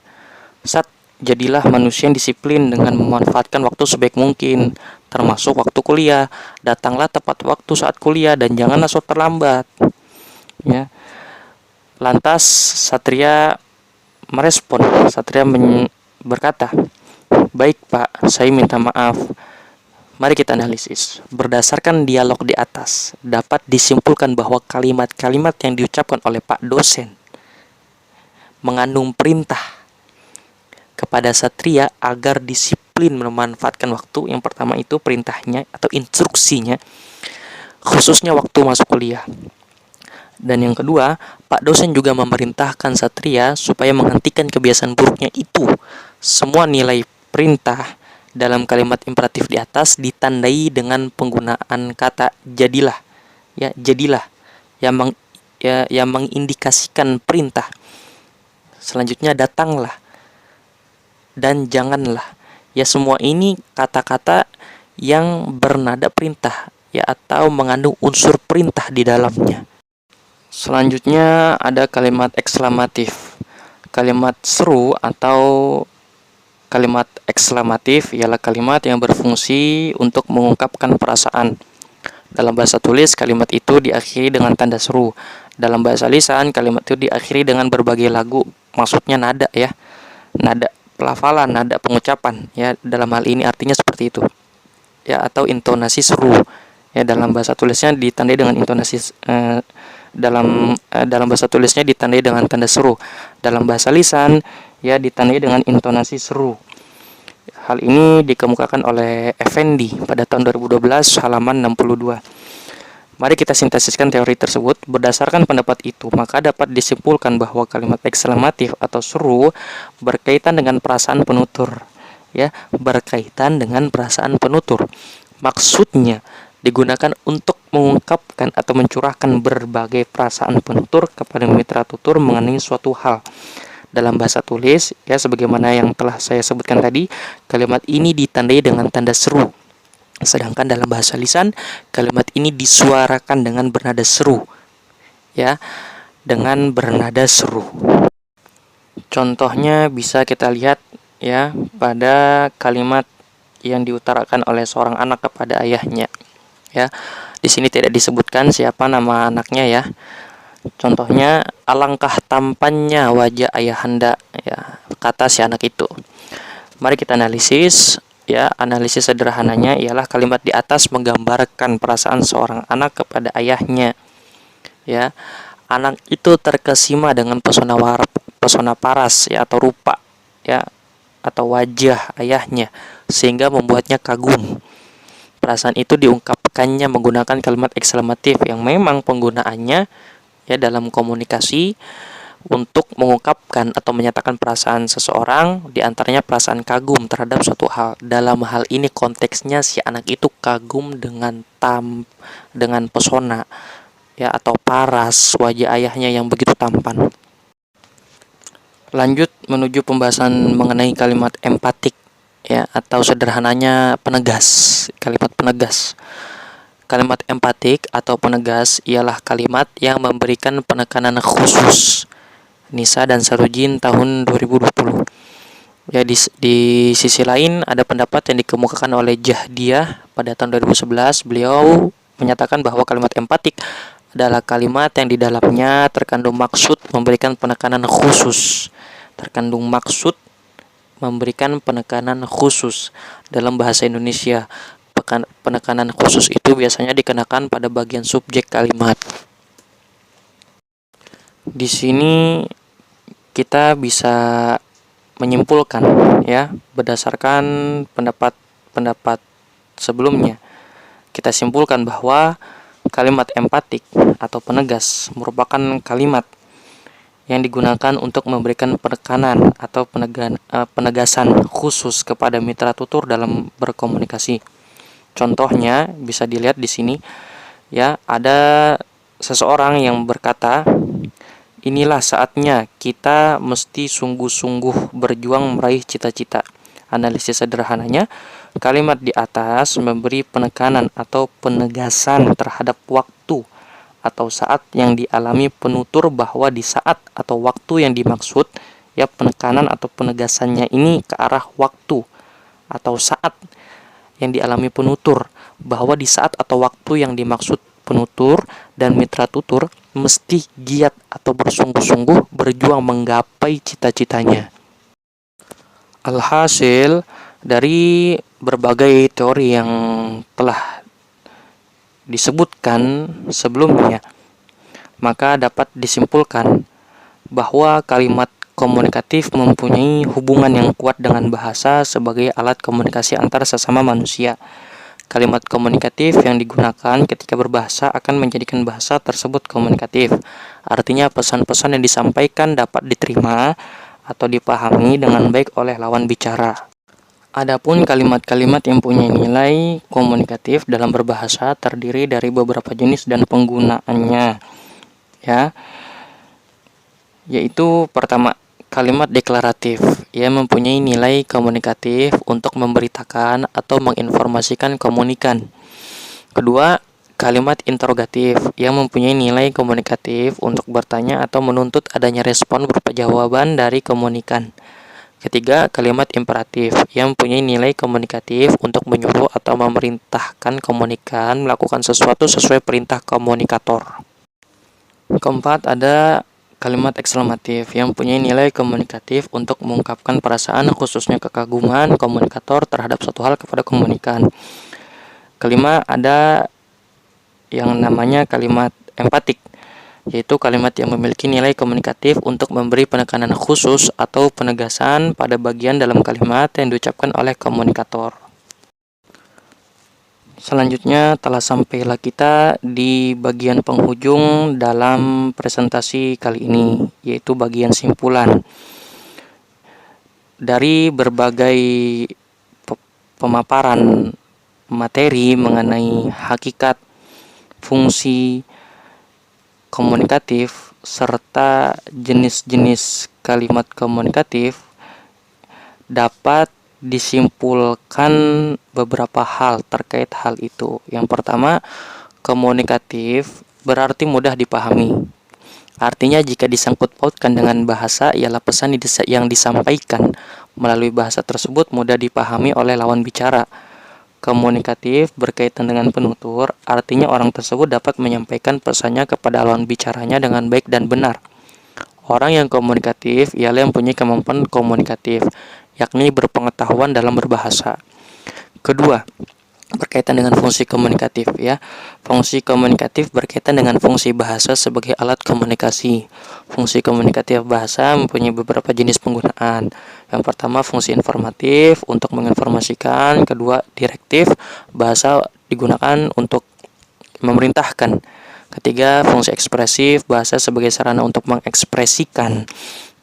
"Sat, jadilah manusia yang disiplin dengan memanfaatkan waktu sebaik mungkin, termasuk waktu kuliah. Datanglah tepat waktu saat kuliah dan janganlah terlambat." Ya. Lantas Satria merespon. Satria berkata, "Baik Pak, saya minta maaf." Mari kita analisis. Berdasarkan dialog di atas, dapat disimpulkan bahwa kalimat-kalimat yang diucapkan oleh Pak dosen mengandung perintah kepada Satria agar disiplin memanfaatkan waktu. Yang pertama itu perintahnya atau instruksinya, khususnya waktu masuk kuliah. Dan yang kedua, Pak dosen juga memerintahkan Satria supaya menghentikan kebiasaan buruknya itu. Semua nilai perintah dalam kalimat imperatif di atas ditandai dengan penggunaan kata jadilah. Ya, jadilah yang mengindikasikan perintah. Selanjutnya datanglah dan janganlah. Ya, semua ini kata-kata yang bernada perintah ya atau mengandung unsur perintah di dalamnya. Selanjutnya ada kalimat ekslamatif. Kalimat seru atau kalimat ekslamatif ialah kalimat yang berfungsi untuk mengungkapkan perasaan. Dalam bahasa tulis, kalimat itu diakhiri dengan tanda seru. Dalam bahasa lisan, kalimat itu diakhiri dengan berbagai lagu. Maksudnya nada ya. Nada pelafalan, nada pengucapan ya. Dalam hal ini artinya seperti itu. Ya, atau intonasi seru. Ya, dalam bahasa tulisnya ditandai dengan intonasi dalam bahasa tulisnya ditandai dengan tanda seru. Dalam bahasa lisan ya ditandai dengan intonasi seru. Hal ini dikemukakan oleh Effendi pada tahun 2012 halaman 62. Mari kita sintesiskan teori tersebut. Berdasarkan pendapat itu, maka dapat disimpulkan bahwa kalimat ekslamatif atau seru berkaitan dengan perasaan penutur. Ya, berkaitan dengan perasaan penutur. Maksudnya digunakan untuk mengungkapkan atau mencurahkan berbagai perasaan penutur kepada mitra tutur mengenai suatu hal. Dalam bahasa tulis, ya sebagaimana yang telah saya sebutkan tadi, kalimat ini ditandai dengan tanda seru. Sedangkan dalam bahasa lisan, kalimat ini disuarakan dengan bernada seru. Ya, dengan bernada seru. Contohnya bisa kita lihat ya pada kalimat yang diutarakan oleh seorang anak kepada ayahnya. Ya, di sini tidak disebutkan siapa nama anaknya ya. Contohnya, alangkah tampannya wajah ayahanda, ya, kata si anak itu. Mari kita analisis, ya, analisis sederhananya ialah kalimat di atas menggambarkan perasaan seorang anak kepada ayahnya. Ya, anak itu terkesima dengan pesona paras ya atau rupa ya atau wajah ayahnya sehingga membuatnya kagum. Perasaan itu diungkapkannya menggunakan kalimat ekslamatif yang memang penggunaannya ya dalam komunikasi untuk mengungkapkan atau menyatakan perasaan seseorang, diantaranya perasaan kagum terhadap suatu hal. Dalam hal ini konteksnya si anak itu kagum dengan pesona ya atau paras wajah ayahnya yang begitu tampan. Lanjut menuju pembahasan mengenai kalimat empatik ya atau sederhananya penegas. Kalimat penegas. Kalimat empatik atau penegas ialah kalimat yang memberikan penekanan khusus. Nisa dan Sarujin tahun 2020. Ya di sisi lain ada pendapat yang dikemukakan oleh Jahdiyah pada tahun 2011. Beliau menyatakan bahwa kalimat empatik adalah kalimat yang di dalamnya terkandung maksud memberikan penekanan khusus. Terkandung maksud memberikan penekanan khusus. Dalam bahasa Indonesia, penekanan khusus itu biasanya dikenakan pada bagian subjek kalimat. Di sini kita bisa menyimpulkan ya berdasarkan pendapat sebelumnya. Kita simpulkan bahwa kalimat empatik atau penegas merupakan kalimat yang digunakan untuk memberikan penekanan atau penegasan khusus kepada mitra tutur dalam berkomunikasi. Contohnya bisa dilihat di sini ya, ada seseorang yang berkata, "Inilah saatnya kita mesti sungguh-sungguh berjuang meraih cita-cita." Analisis sederhananya, kalimat di atas memberi penekanan atau penegasan terhadap waktu atau saat yang dialami penutur bahwa di saat atau waktu yang dimaksud, ya penekanan atau penegasannya ini ke arah waktu atau saat yang dialami penutur bahwa di saat atau waktu yang dimaksud penutur dan mitra tutur mesti giat atau bersungguh-sungguh berjuang menggapai cita-citanya. Alhasil dari berbagai teori yang telah disebutkan sebelumnya, maka dapat disimpulkan bahwa kalimat komunikatif mempunyai hubungan yang kuat dengan bahasa sebagai alat komunikasi antar sesama manusia. Kalimat komunikatif yang digunakan ketika berbahasa akan menjadikan bahasa tersebut komunikatif. Artinya pesan-pesan yang disampaikan dapat diterima atau dipahami dengan baik oleh lawan bicara. Adapun kalimat-kalimat yang punya nilai komunikatif dalam berbahasa terdiri dari beberapa jenis dan penggunaannya. Ya. Yaitu pertama, kalimat deklaratif yang mempunyai nilai komunikatif untuk memberitakan atau menginformasikan komunikan. Kedua, kalimat interrogatif yang mempunyai nilai komunikatif untuk bertanya atau menuntut adanya respon berupa jawaban dari komunikan. Ketiga, kalimat imperatif yang mempunyai nilai komunikatif untuk menyuruh atau memerintahkan komunikan melakukan sesuatu sesuai perintah komunikator. Keempat, ada kalimat ekslamatif yang mempunyai nilai komunikatif untuk mengungkapkan perasaan khususnya kekaguman komunikator terhadap suatu hal kepada komunikan. Kelima, ada yang namanya kalimat empatik, yaitu kalimat yang memiliki nilai komunikatif untuk memberi penekanan khusus atau penegasan pada bagian dalam kalimat yang diucapkan oleh komunikator. Selanjutnya telah sampailah kita di bagian penghujung dalam presentasi kali ini, yaitu bagian simpulan. Dari berbagai pemaparan materi mengenai hakikat, fungsi komunikatif, serta jenis-jenis kalimat komunikatif, dapat disimpulkan beberapa hal terkait hal itu. Yang pertama, komunikatif berarti mudah dipahami. Artinya jika disangkut pautkan dengan bahasa ialah pesan yang disampaikan melalui bahasa tersebut mudah dipahami oleh lawan bicara. Komunikatif berkaitan dengan penutur, artinya orang tersebut dapat menyampaikan pesannya kepada lawan bicaranya dengan baik dan benar. Orang yang komunikatif ialah yang punya kemampuan komunikatif, yakni berpengetahuan dalam berbahasa. Kedua, berkaitan dengan fungsi komunikatif ya. Fungsi komunikatif berkaitan dengan fungsi bahasa sebagai alat komunikasi. Fungsi komunikatif bahasa mempunyai beberapa jenis penggunaan. Yang pertama fungsi informatif untuk menginformasikan, kedua direktif, bahasa digunakan untuk memerintahkan. Ketiga, fungsi ekspresif, bahasa sebagai sarana untuk mengekspresikan.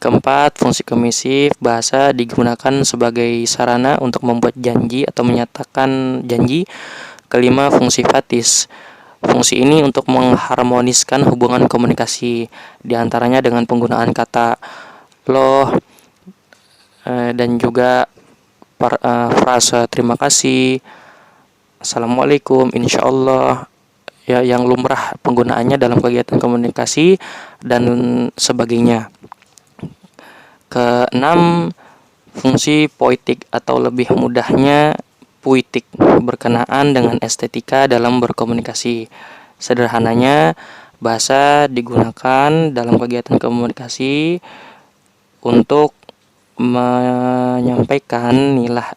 Keempat, fungsi komisif, bahasa digunakan sebagai sarana untuk membuat janji atau menyatakan janji. Kelima, fungsi fatis. Fungsi ini untuk mengharmoniskan hubungan komunikasi, diantaranya dengan penggunaan kata loh dan juga frasa terima kasih, assalamualaikum, insyaallah, ya, yang lumrah penggunaannya dalam kegiatan komunikasi dan sebagainya. Keenam, fungsi poetik atau lebih mudahnya puitik berkenaan dengan estetika dalam berkomunikasi. Sederhananya, bahasa digunakan dalam kegiatan komunikasi untuk menyampaikan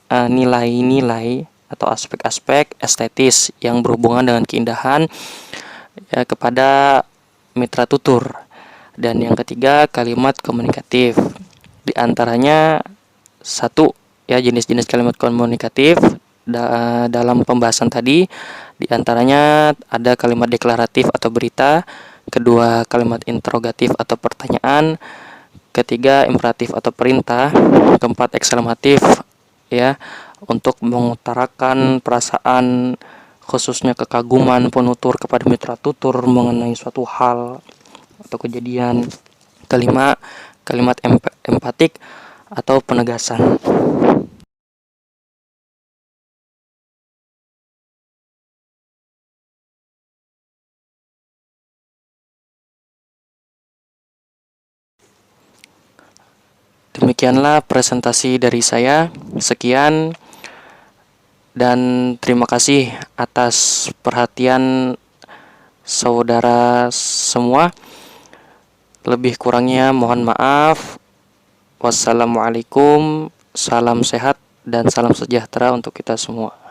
nilai-nilai atau aspek-aspek estetis yang berhubungan dengan keindahan ya, kepada mitra tutur. Dan yang ketiga, kalimat komunikatif. Di antaranya satu ya, jenis-jenis kalimat komunikatif dalam pembahasan tadi, di antaranya ada kalimat deklaratif atau berita, kedua kalimat interrogatif atau pertanyaan, ketiga imperatif atau perintah, keempat ekslamatif ya, untuk mengutarakan perasaan khususnya kekaguman penutur kepada mitra tutur mengenai suatu hal atau kejadian. Kelima, kalimat empatik atau penegasan. Demikianlah presentasi dari saya. Sekian dan terima kasih atas perhatian saudara semua. Lebih kurangnya mohon maaf. Wassalamualaikum, salam sehat dan salam sejahtera untuk kita semua.